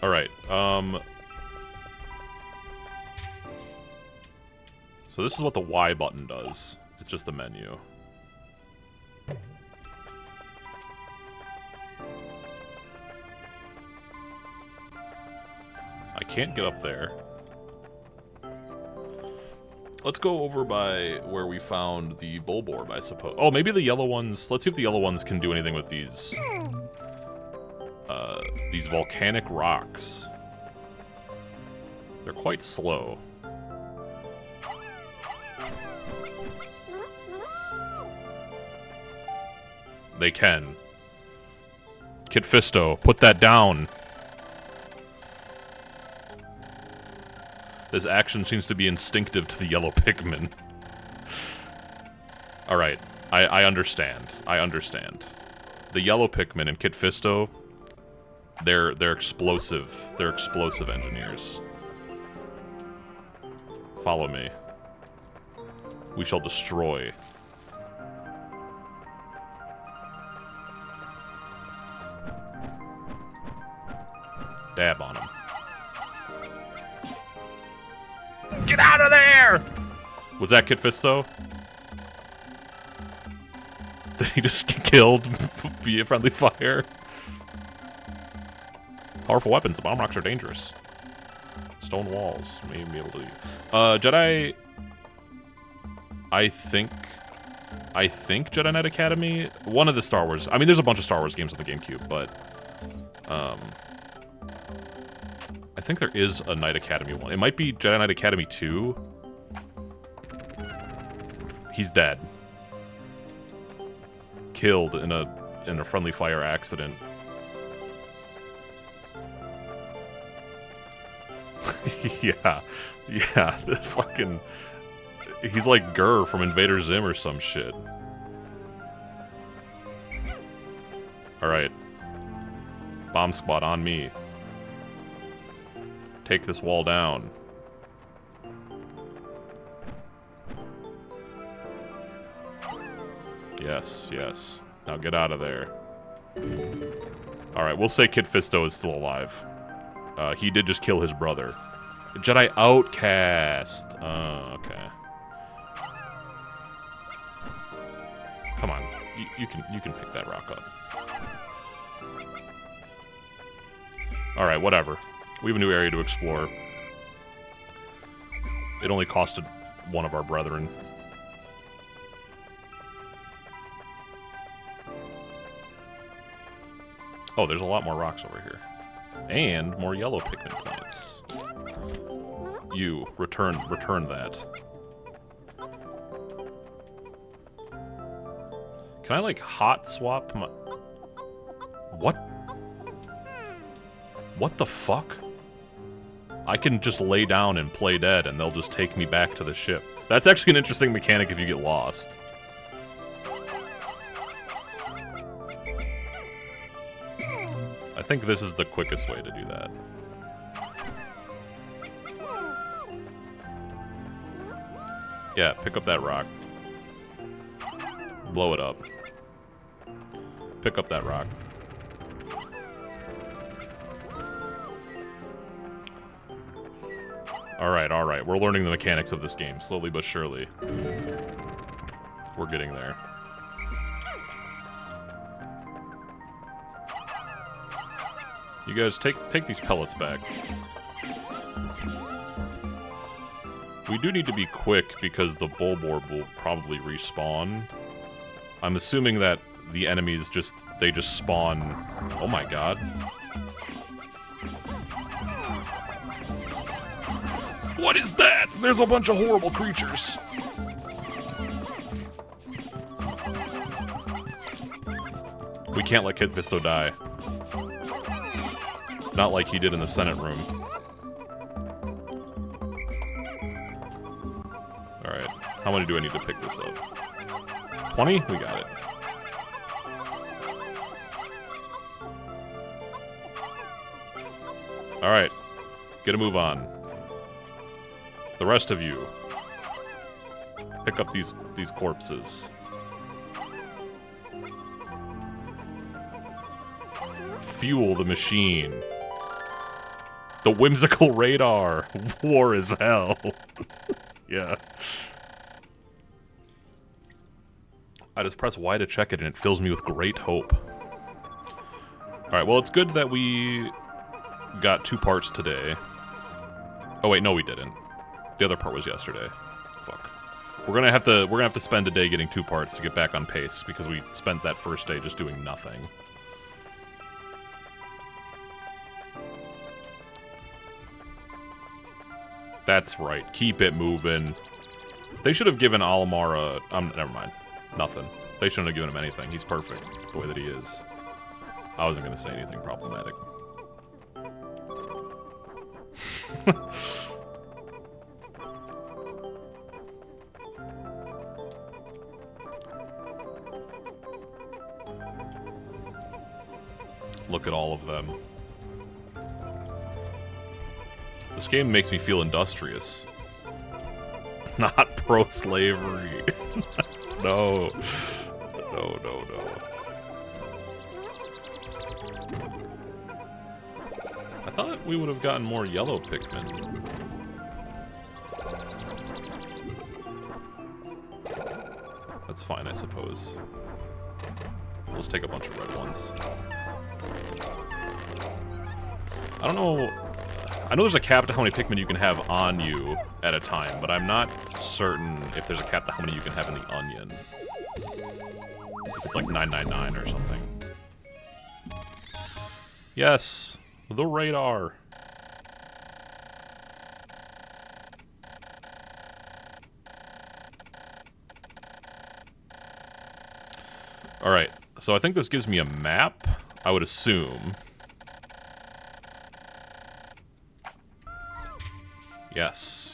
[SPEAKER 1] Alright, so this is what the Y button does. It's just the menu. I can't get up there. Let's go over by where we found the Bulborb, I suppose. Oh, maybe the yellow ones... Let's see if the yellow ones can do anything with these volcanic rocks. They're quite slow. They can. Kit Fisto, put that down. This action seems to be instinctive to the yellow Pikmin. Alright, I understand. I understand. The yellow Pikmin and Kit Fisto, they're explosive. They're explosive engineers. Follow me. We shall destroy. Dab on him. Get out of there! Was that Kit Fisto? Did he just get killed via friendly fire? Powerful weapons. The bomb rocks are dangerous. Stone walls may be able to... Jedi... I think Jedi Knight Academy... One of the Star Wars... I mean, there's a bunch of Star Wars games on the Gamecube, but... I think there is a Knight Academy one. It might be Jedi Knight Academy 2. He's dead. Killed in a friendly fire accident. yeah. The fucking... He's like Gurr from Invader Zim or some shit. Alright. Bomb squad on me. Take this wall down. Yes. Now get out of there. Alright, we'll say Kit Fisto is still alive. He did just kill his brother. Jedi Outcast. Okay. Come on. You can pick that rock up. Alright, whatever. We have a new area to explore. It only costed one of our brethren. Oh, there's a lot more rocks over here. And more yellow Pikmin plants. You, return that. Can I, like, hot swap my... What? What the fuck? I can just lay down and play dead, and they'll just take me back to the ship. That's actually an interesting mechanic if you get lost. I think this is the quickest way to do that. Yeah, pick up that rock. Blow it up. Pick up that rock. Alright. We're learning the mechanics of this game, slowly but surely. We're getting there. You guys, take these pellets back. We do need to be quick because the Bulborb will probably respawn. I'm assuming that the enemies just spawn... Oh my god. What is that? There's a bunch of horrible creatures. We can't let Kid Fisto die. Not like he did in the Senate room. Alright. How many do I need to pick this up? 20? We got it. Alright. Get a move on. The rest of you. Pick up these corpses. Fuel the machine. The whimsical radar. War is hell. Yeah. I just press Y to check it and it fills me with great hope. Alright, well it's good that we got 2 parts today. Oh wait, no we didn't. The other part was yesterday. Fuck. We're gonna have to spend a day getting 2 parts to get back on pace because we spent that first day just doing nothing. That's right. Keep it moving. They should have given Olimar a... never mind. Nothing. They shouldn't have given him anything. He's perfect the way that he is. I wasn't going to say anything problematic. Look at all of them. This game makes me feel industrious. Not pro-slavery. No. No. I thought we would have gotten more yellow Pikmin. That's fine, I suppose. Let's take a bunch of red ones. I don't know... I know there's a cap to how many Pikmin you can have on you at a time, but I'm not certain if there's a cap to how many you can have in the onion. If it's like 999 or something. Yes, the radar. Alright, so I think this gives me a map, I would assume.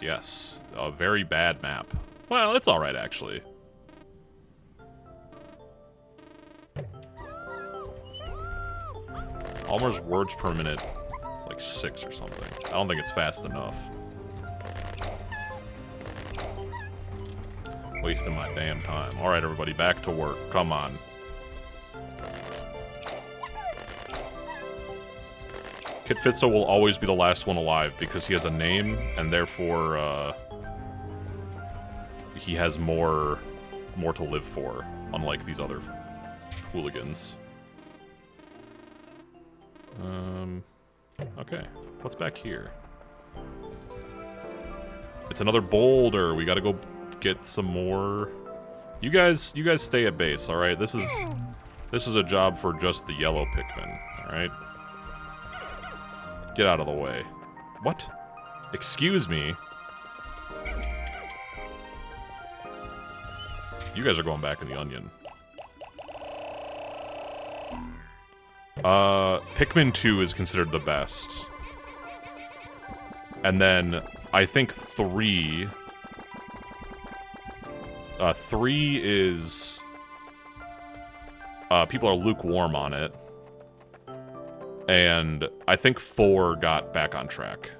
[SPEAKER 1] Yes. A very bad map. Well, it's alright, actually. Almar's words per minute, like 6 or something. I don't think it's fast enough. Wasting my damn time. Alright, everybody, back to work. Come on. Kid Fisto will always be the last one alive because he has a name, and therefore, he has more to live for, unlike these other hooligans. Okay. What's back here? It's another boulder. We gotta go get some more. You guys stay at base, alright? This This is a job for just the yellow Pikmin, alright? Get out of the way. What? Excuse me? You guys are going back in the onion. Pikmin 2 is considered the best. And then, I think 3... 3 is... people are lukewarm on it. And I think 4 got back on track.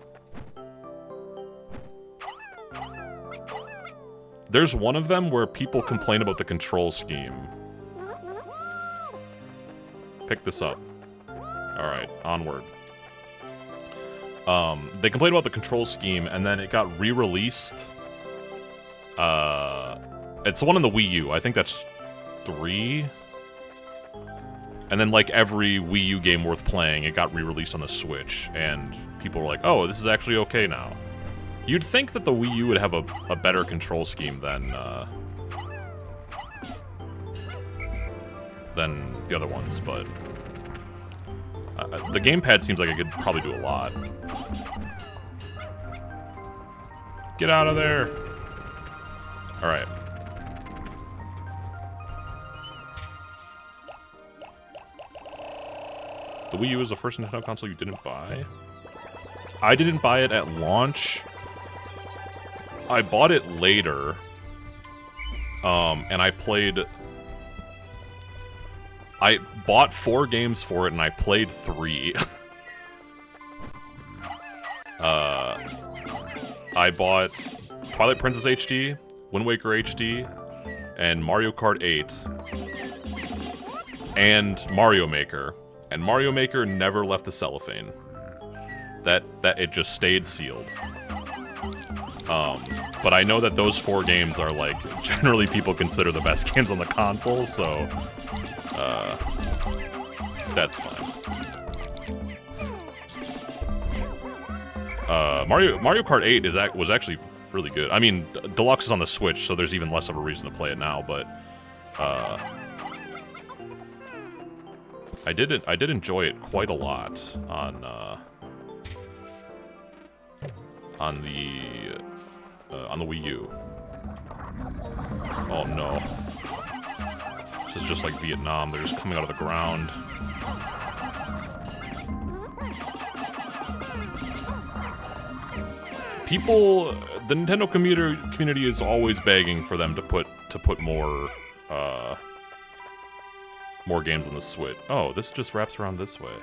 [SPEAKER 1] There's one of them where people complain about the control scheme. Pick this up. Alright, onward. They complained about the control scheme, and then it got re-released. It's the one on the Wii U. I think that's 3. And then, like, every Wii U game worth playing, it got re-released on the Switch, and people were like, oh, this is actually okay now. You'd think that the Wii U would have a better control scheme than the other ones, but... the gamepad seems like it could probably do a lot. Get out of there! Alright. The Wii U is the first Nintendo console you didn't buy? I didn't buy it at launch. I bought it later. And I played... I bought 4 games for it, and I played 3. I bought Twilight Princess HD, Wind Waker HD, and Mario Kart 8, and Mario Maker. And Mario Maker never left the cellophane. That it just stayed sealed. But I know that those 4 games are, like, generally people consider the best games on the console, so... that's fine. Mario Kart 8 was actually really good. I mean, Deluxe is on the Switch, so there's even less of a reason to play it now, but... I did enjoy it quite a lot on the Wii U. Oh no. This is just like Vietnam, they're just coming out of the ground. People, the Nintendo community is always begging for them to put more games on the Switch. Oh, this just wraps around this way.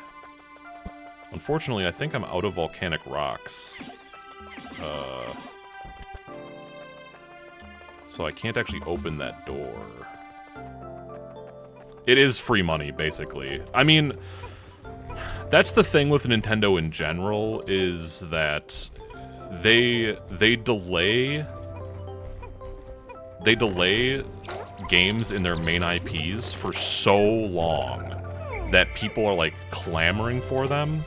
[SPEAKER 1] Unfortunately, I think I'm out of volcanic rocks. So I can't actually open that door. It is free money, basically. I mean, that's the thing with Nintendo in general, is that they delay games in their main IPs for so long that people are, like, clamoring for them.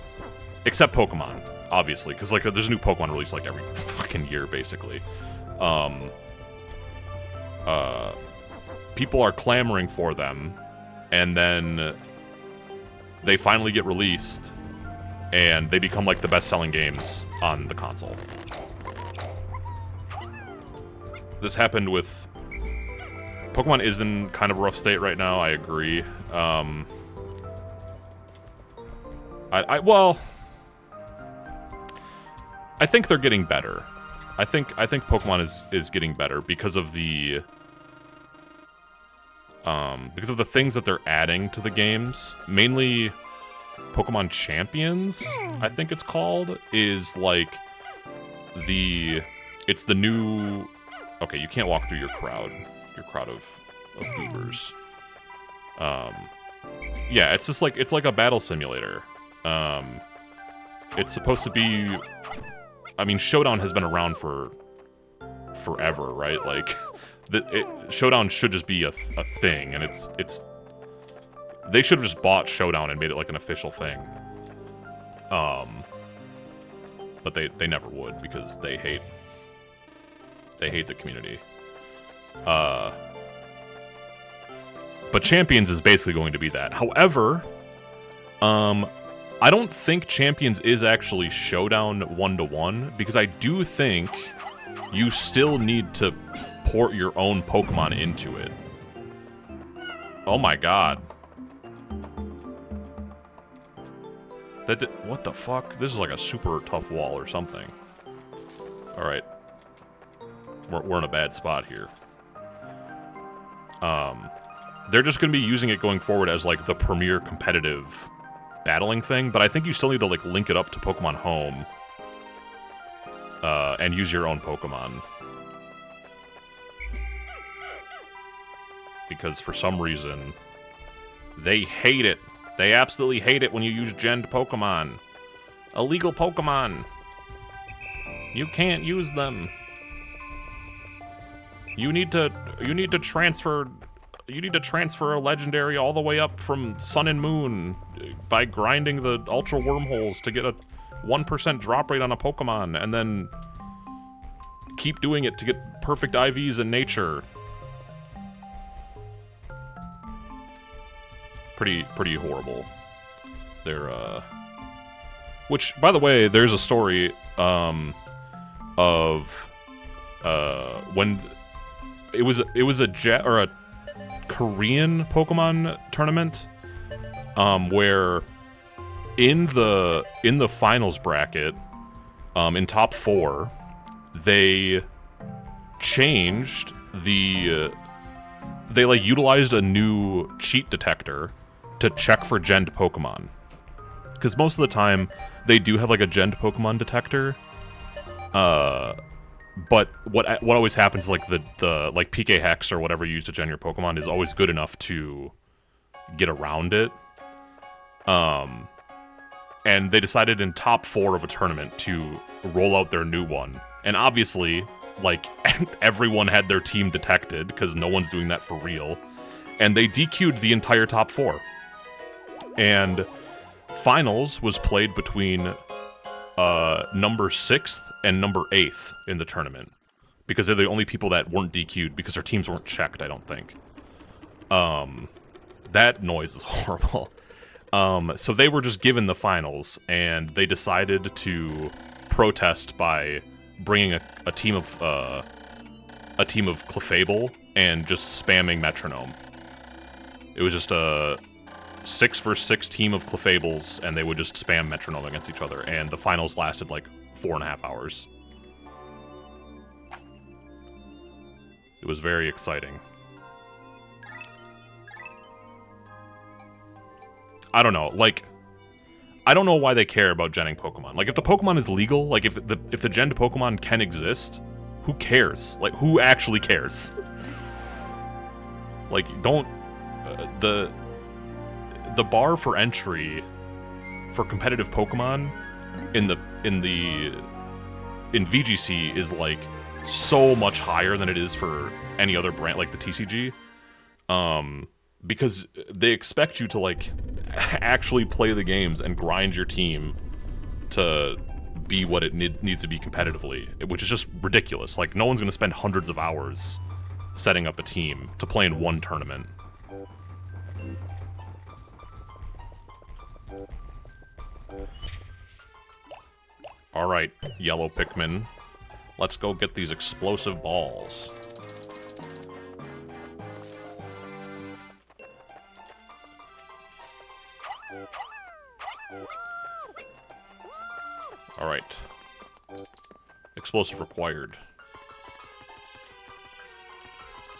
[SPEAKER 1] Except Pokemon, obviously, because, like, there's a new Pokemon released, like, every fucking year, basically. People are clamoring for them, and then they finally get released, and they become, like, the best-selling games on the console. This happened with... Pokemon is in kind of a rough state right now, I agree. Well... I think they're getting better. I think Pokemon is getting better because of the things that they're adding to the games. Mainly Pokemon Champions, I think it's called, is like it's the new... Okay, you can't walk through your crowd of goobers. Yeah, it's just like, it's like a battle simulator. It's supposed to be... I mean, Showdown has been around for forever, right? Like, Showdown should just be a thing, and it's... They should have just bought Showdown and made it like an official thing. But they never would, because they hate the community. But Champions is basically going to be that. However, I don't think Champions is actually Showdown 1-to-1, because I do think you still need to port your own Pokemon into it. Oh my god. What the fuck? This is like a super tough wall or something. Alright. We're in a bad spot here. They're just going to be using it going forward as, like, the premier competitive battling thing, but I think you still need to, like, link it up to Pokemon Home. And use your own Pokemon. Because for some reason, they hate it. They absolutely hate it when you use genned Pokemon. Illegal Pokemon. You can't use them. You need to transfer a legendary all the way up from Sun and Moon by grinding the ultra wormholes to get a 1% drop rate on a Pokemon, and then keep doing it to get perfect IVs in nature. Pretty horrible. They're which, by the way, there's a story of when it was a Korean Pokemon tournament, where in the finals bracket, in top 4, they changed they like utilized a new cheat detector to check for genned Pokemon. Because most of the time, they do have like a genned Pokemon detector. But what always happens is like the like PK Hex or whatever you use to gen your Pokemon is always good enough to get around it. And they decided in top 4 of a tournament to roll out their new one. And obviously, like, everyone had their team detected, because no one's doing that for real. And they DQ'd the entire top 4. And finals was played between number 6th and number 8th in the tournament. Because they're the only people that weren't DQ'd, because their teams weren't checked, I don't think. That noise is horrible. So they were just given the finals, and they decided to protest by bringing a team of Clefable and just spamming Metronome. It was just a 6 vs 6 team of Clefables, and they would just spam Metronome against each other, and the finals lasted like 4.5 hours. It was very exciting. I don't know, like, I don't know why they care about genning Pokemon. Like, if the Pokemon is legal, like, if the genned Pokemon can exist, who cares? Like, who actually cares? Like, don't... the bar for entry for competitive Pokemon in VGC is, like, so much higher than it is for any other brand, like the TCG. Because they expect you to, like, actually play the games and grind your team to be what it needs to be competitively, which is just ridiculous. Like, no one's going to spend hundreds of hours setting up a team to play in one tournament. Alright, yellow Pikmin. Let's go get these explosive balls. Alright. Explosive required.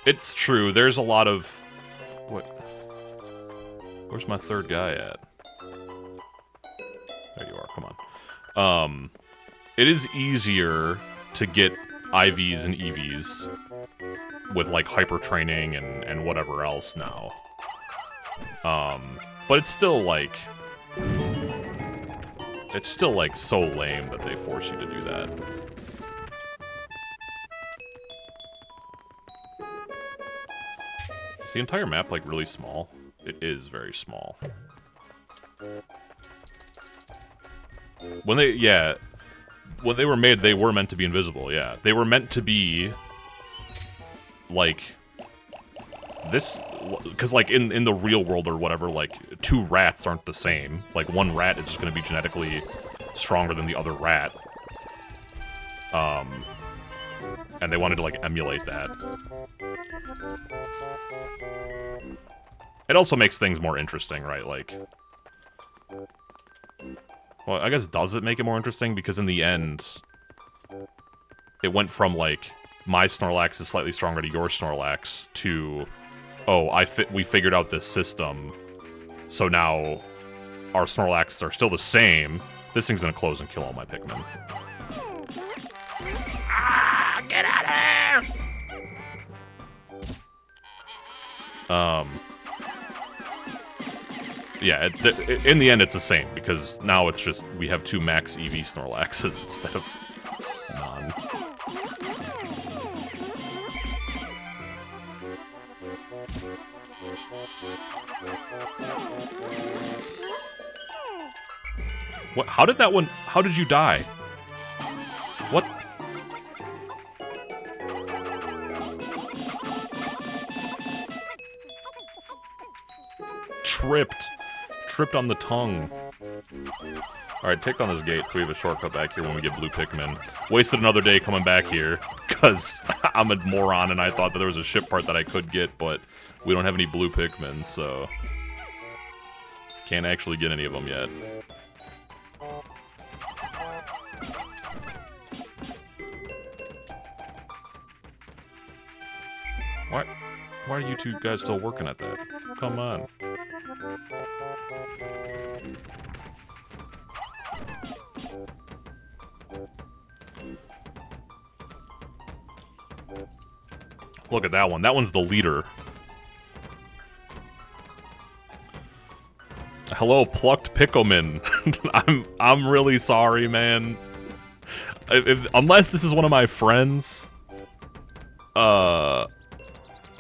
[SPEAKER 1] It's true, there's a lot of... What? Where's my third guy at? There you are, come on. It is easier to get IVs and EVs with, like, hyper training and whatever else now. But it's still, like... It's still, like, so lame that they force you to do that. Is the entire map, like, really small? It is very small. When they were made, they were meant to be invisible, yeah. They were meant to be, like, this because like in the real world or whatever, like 2 rats aren't the same. Like one rat is just going to be genetically stronger than the other rat. And they wanted to like emulate that. It also makes things more interesting, right? Like, well, I guess does it make it more interesting? Because in the end, it went from like my Snorlax is slightly stronger to your Snorlax to, oh, we figured out this system, so now our Snorlaxes are still the same. This thing's gonna close and kill all my Pikmin. Ah, get out of here! Yeah, in the end it's the same, because now it's just, we have 2 max EV Snorlaxes instead of none. What? How did that one... How did you die? What? Tripped on the tongue. Alright, take on this gate so we have a shortcut back here when we get blue Pikmin. Wasted another day coming back here, because I'm a moron and I thought that there was a ship part that I could get, but we don't have any blue Pikmin, so... Can't actually get any of them yet. Why are you 2 guys still working at that? Come on. Look at that one. That one's the leader. Hello, plucked Pikmin. I'm really sorry, man. Unless this is one of my friends.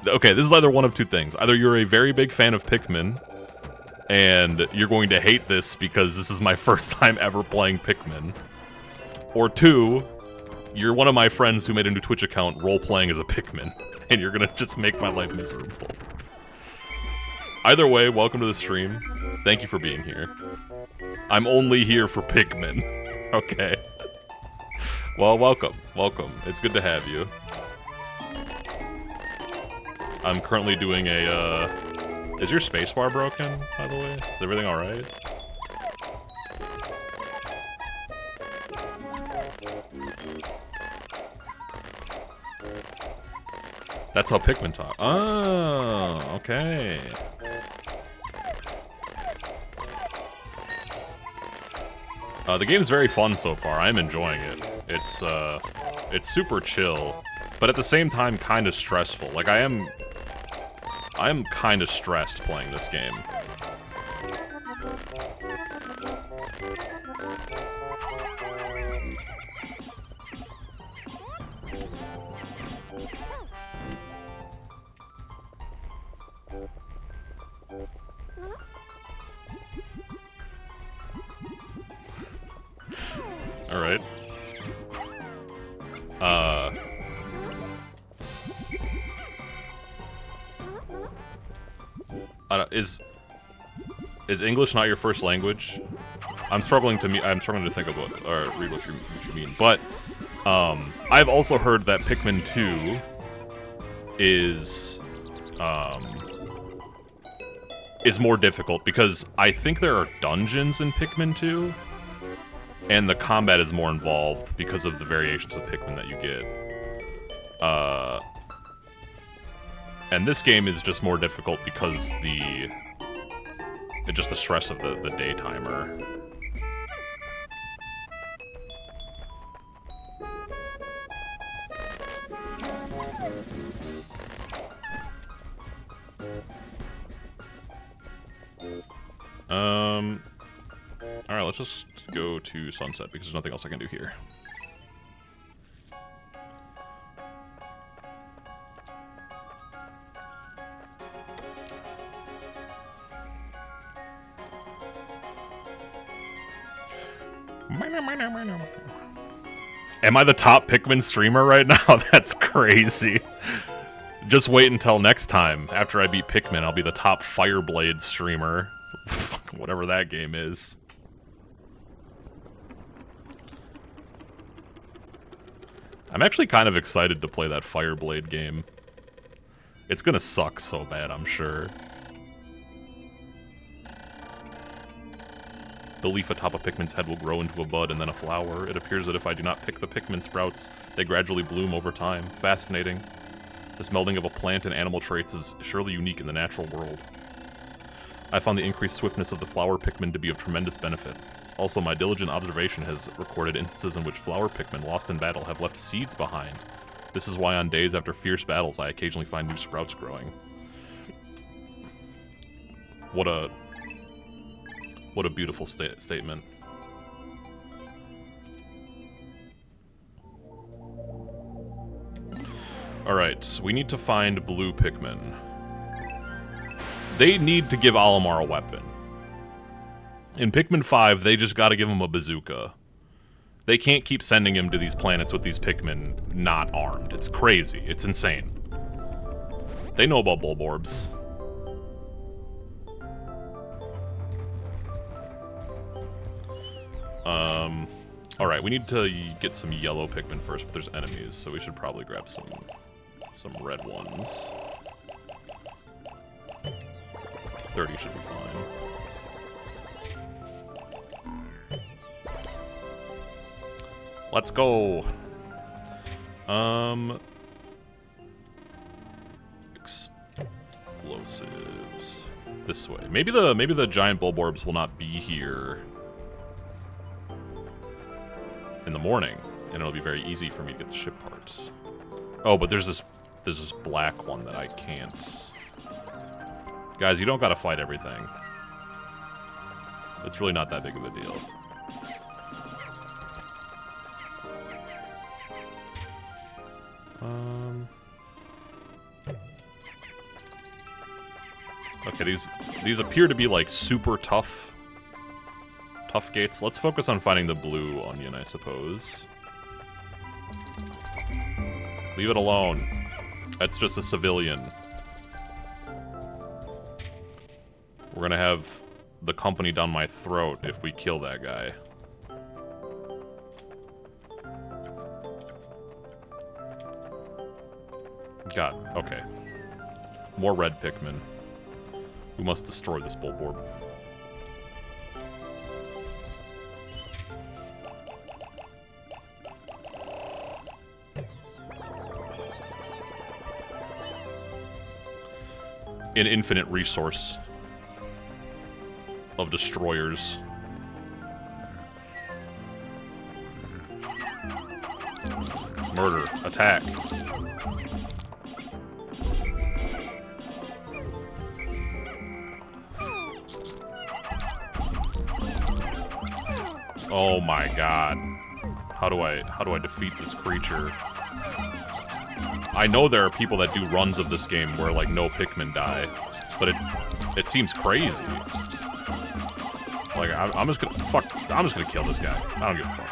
[SPEAKER 1] Okay, this is either one of 2 things. Either you're a very big fan of Pikmin, and you're going to hate this because this is my first time ever playing Pikmin. Or 2, you're one of my friends who made a new Twitch account role-playing as a Pikmin, and you're gonna just make my life miserable. Either way, welcome to the stream. Thank you for being here. I'm only here for Pikmin. Okay. Well, welcome. Welcome. It's good to have you. I'm currently doing a, Is your spacebar broken, by the way? Is everything alright? That's how Pikmin talk. Oh, okay. The game's very fun so far. I'm enjoying it. It's super chill, but at the same time kind of stressful. Like, I am kind of stressed playing this game. Alright. Is English not your first language? I'm struggling to think of what, or read what you mean. But I've also heard that Pikmin 2 is more difficult because I think there are dungeons in Pikmin 2, and the combat is more involved because of the variations of Pikmin that you get. And this game is just more difficult because just the stress of the day timer. Alright, let's just go to Sunset because there's nothing else I can do here. Am I the top Pikmin streamer right now? That's crazy. Just wait until next time. After I beat Pikmin, I'll be the top Fireblade streamer. Whatever that game is. I'm actually kind of excited to play that Fireblade game. It's gonna suck so bad, I'm sure. The leaf atop a Pikmin's head will grow into a bud and then a flower. It appears that if I do not pick the Pikmin sprouts, they gradually bloom over time. Fascinating. This melding of a plant and animal traits is surely unique in the natural world. I found the increased swiftness of the flower Pikmin to be of tremendous benefit. Also, my diligent observation has recorded instances in which flower Pikmin lost in battle have left seeds behind. This is why on days after fierce battles I occasionally find new sprouts growing. What a beautiful statement. Alright, we need to find blue Pikmin. They need to give Olimar a weapon. In Pikmin 5, they just gotta give him a bazooka. They can't keep sending him to these planets with these Pikmin not armed. It's crazy. It's insane. They know about Bulborbs. Alright, we need to get some yellow Pikmin first, but there's enemies, so we should probably grab some red ones. 30 should be fine. Let's go. Explosives. This way. Maybe the giant Bulborbs will not be here in the morning, and it'll be very easy for me to get the ship parts. Oh, but there's this black one that I can't. Guys, you don't gotta fight everything. It's really not that big of a deal. Okay, these appear to be like super tough gates. Let's focus on finding the blue onion, I suppose. Leave it alone. That's just a civilian. We're gonna have the company down my throat if we kill that guy. God, okay. More red Pikmin. We must destroy this Bulborb. An infinite resource of destroyers. Murder. Attack. Oh my god. How do I defeat this creature? I know there are people that do runs of this game where like no Pikmin die, but it seems crazy. Like I'm just gonna kill this guy. I don't give a fuck.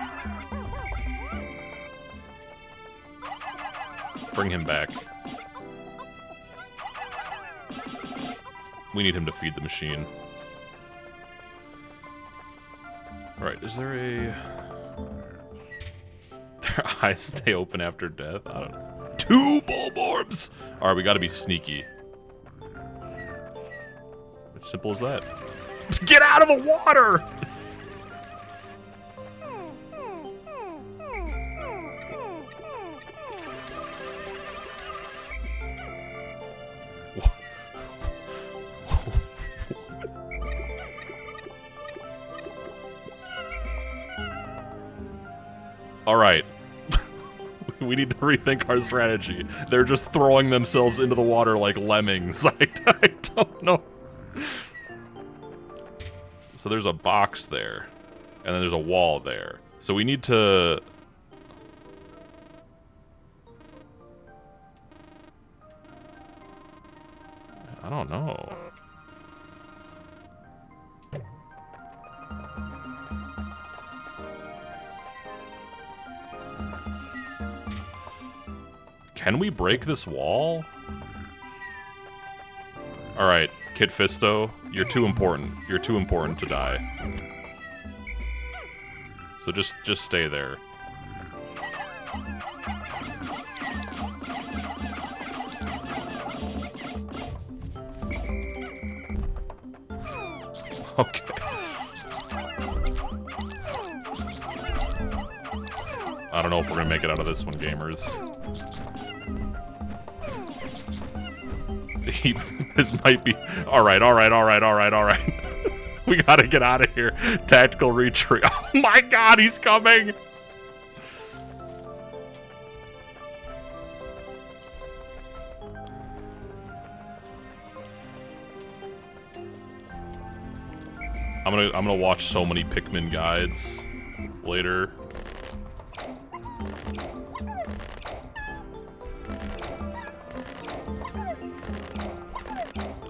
[SPEAKER 1] Bring him back. We need him to feed the machine. Alright, is there a... Their eyes stay open after death? I don't know. 2 Bulborbs! Alright, we gotta be sneaky. As simple as that. Get out of the water! Alright. We need to rethink our strategy. They're just throwing themselves into the water like lemmings. I don't know. So there's a box there. And then there's a wall there. So we need to... I don't know. Can we break this wall? Alright, Kid Fisto, you're too important. You're too important to die. So just stay there. Okay. I don't know if we're gonna make it out of this one, gamers. This might be... Alright. We gotta get out of here. Tactical retreat. Oh my god, he's coming! I'm gonna watch so many Pikmin guides later.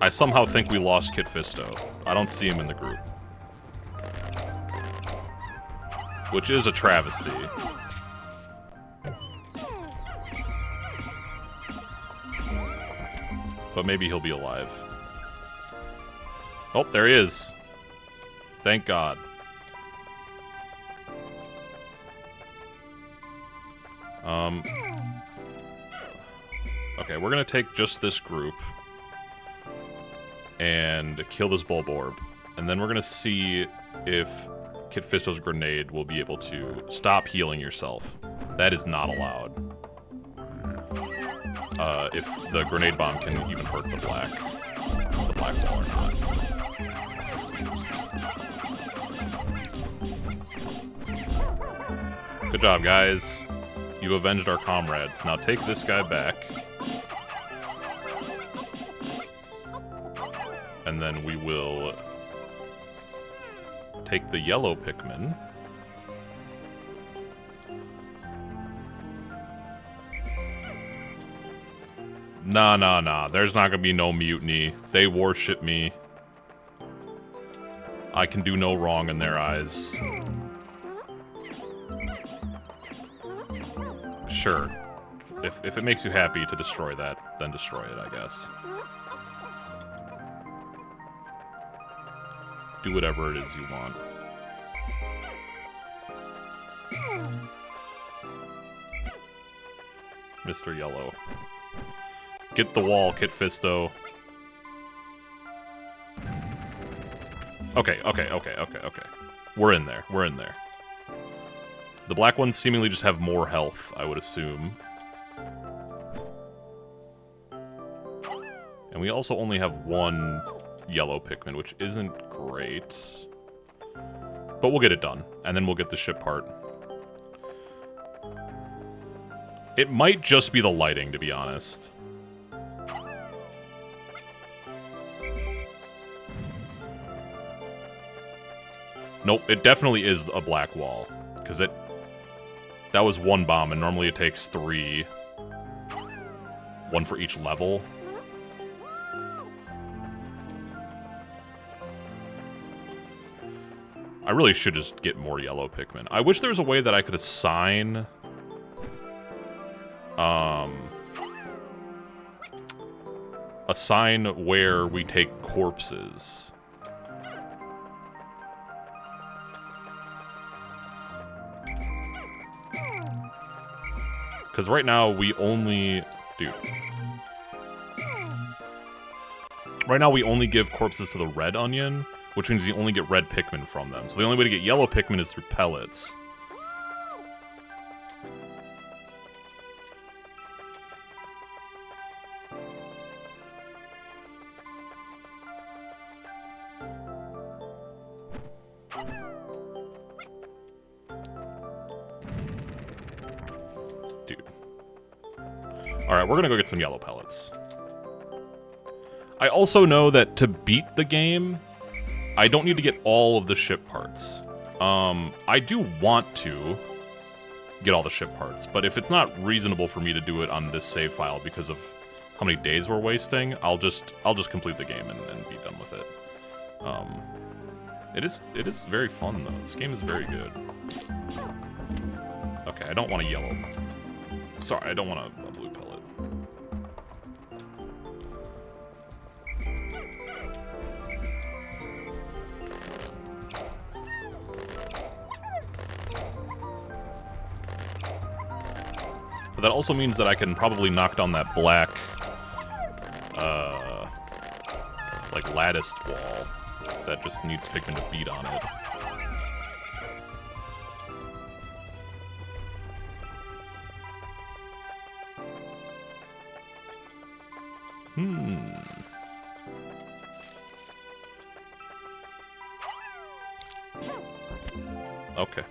[SPEAKER 1] I somehow think we lost Kid Fisto. I don't see him in the group. Which is a travesty. But maybe he'll be alive. Oh, there he is. Thank God. Okay, we're gonna take just this group and kill this Bulborb. And then we're gonna see if Kid Fisto's grenade will be able to stop healing yourself. That is not allowed. If the grenade bomb can even hurt the black wall or not. Good job, guys. You avenged our comrades. Now take this guy back. And then we will take the yellow Pikmin. Nah. There's not gonna be no mutiny. They worship me. I can do no wrong in their eyes. Sure. If it makes you happy to destroy that, then destroy it, I guess. Do whatever it is you want. Mr. Yellow. Get the wall, Kid Fisto. Okay. We're in there. The black ones seemingly just have more health, I would assume. And we also only have one yellow Pikmin, which isn't great. But we'll get it done, and then we'll get the ship part. It might just be the lighting, to be honest. Nope, it definitely is a black wall, because that was one bomb, and normally it takes 3. 1 for each level. I really should just get more yellow Pikmin. I wish there was a way that I could assign... assign where we take corpses. Because right now we only... Dude. Right now we only give corpses to the red onion, which means we only get red Pikmin from them. So the only way to get yellow Pikmin is through pellets. Dude. Alright, we're gonna go get some yellow pellets. I also know that to beat the game, I don't need to get all of the ship parts. I do want to get all the ship parts, but if it's not reasonable for me to do it on this save file because of how many days we're wasting, I'll just complete the game and be done with it. It is very fun though. This game is very good. Okay, I don't want a yellow. Sorry, I don't want a blue pellet. But that also means that I can probably knock down that black, like latticed wall that just needs Pikmin to beat on it. Okay.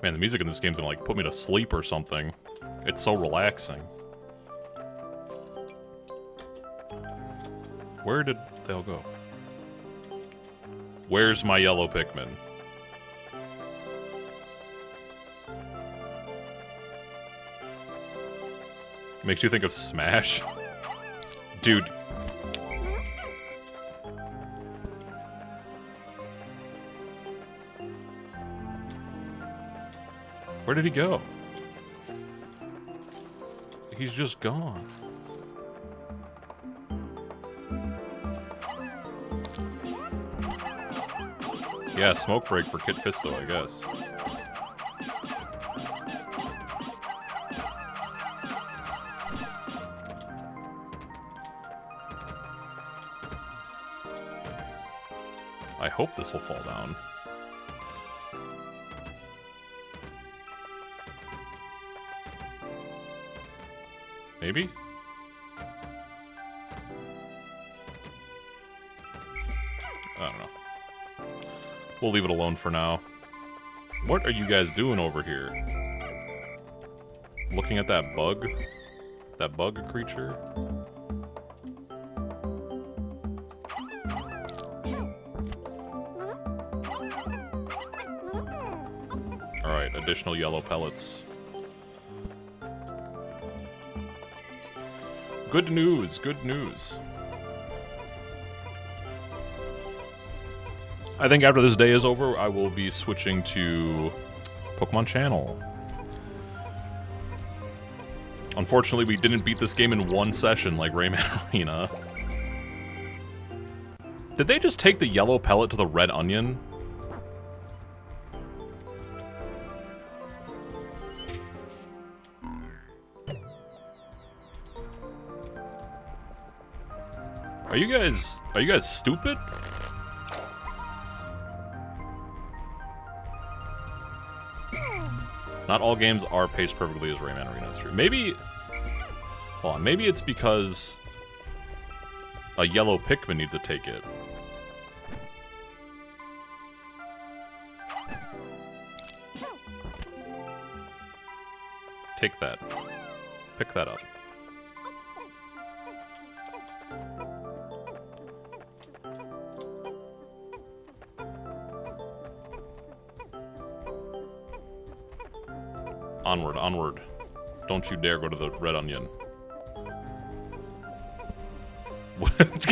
[SPEAKER 1] Man, the music in this game's gonna, like, put me to sleep or something. It's so relaxing. Where did they all go? Where's my yellow Pikmin? Makes you think of Smash? Dude. Where did he go? He's just gone. Yeah, smoke break for Kit Fisto, I guess. I hope this will fall down. Maybe? I don't know. We'll leave it alone for now. What are you guys doing over here? Looking at that bug? That bug creature? Alright, additional yellow pellets. Good news, good news. I think after this day is over, I will be switching to Pokemon Channel. Unfortunately, we didn't beat this game in one session like Rayman Arena. Did they just take the yellow pellet to the red onion? Are you guys stupid? Not all games are paced perfectly as Rayman Arena, that's true. Maybe, hold on, maybe it's because a yellow Pikmin needs to take it. Take that. Pick that up. Onward, onward. Don't you dare go to the red onion.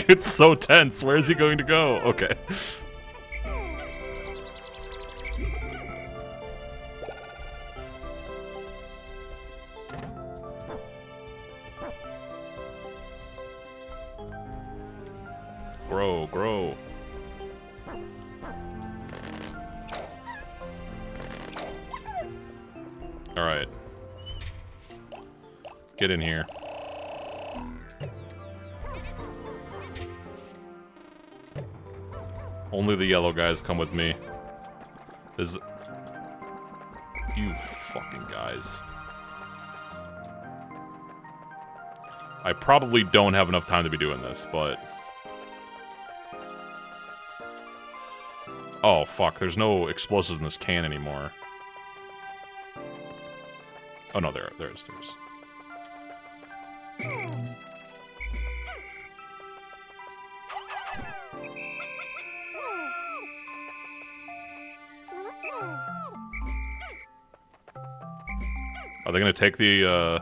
[SPEAKER 1] It's so tense. Where is he going to go? Okay. Grow, grow. Alright. Get in here. Only the yellow guys come with me. This... You fucking guys. I probably don't have enough time to be doing this, but... Oh, fuck. There's no explosives in this can anymore. Oh, no, there is. Are they gonna take the, Are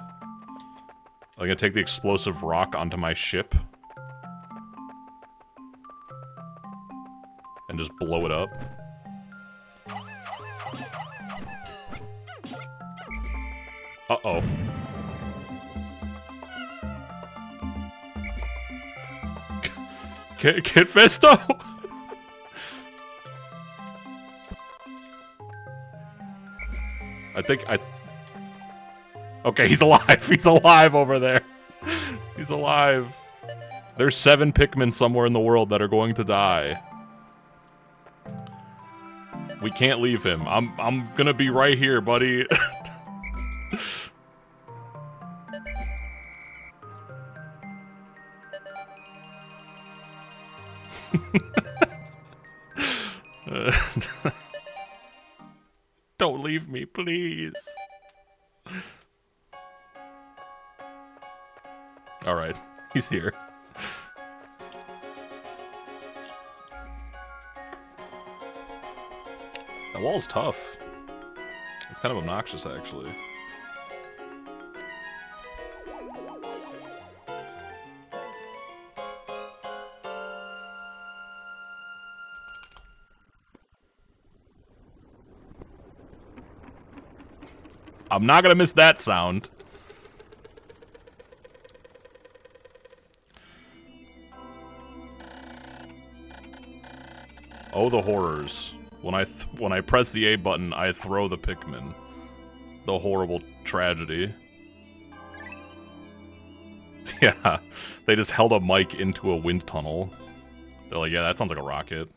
[SPEAKER 1] they gonna take the explosive rock onto my ship? And just blow it up? Uh-oh. Kid Fisto? Okay, he's alive. He's alive over there. He's alive. There's 7 Pikmin somewhere in the world that are going to die. We can't leave him. I'm gonna be right here, buddy. Don't leave me, please. Alright, he's here. That wall's tough. It's kind of obnoxious, actually. I'm not gonna miss that sound. Oh, the horrors. When I press the A button, I throw the Pikmin. The horrible tragedy. Yeah, they just held a mic into a wind tunnel. They're like, yeah, that sounds like a rocket.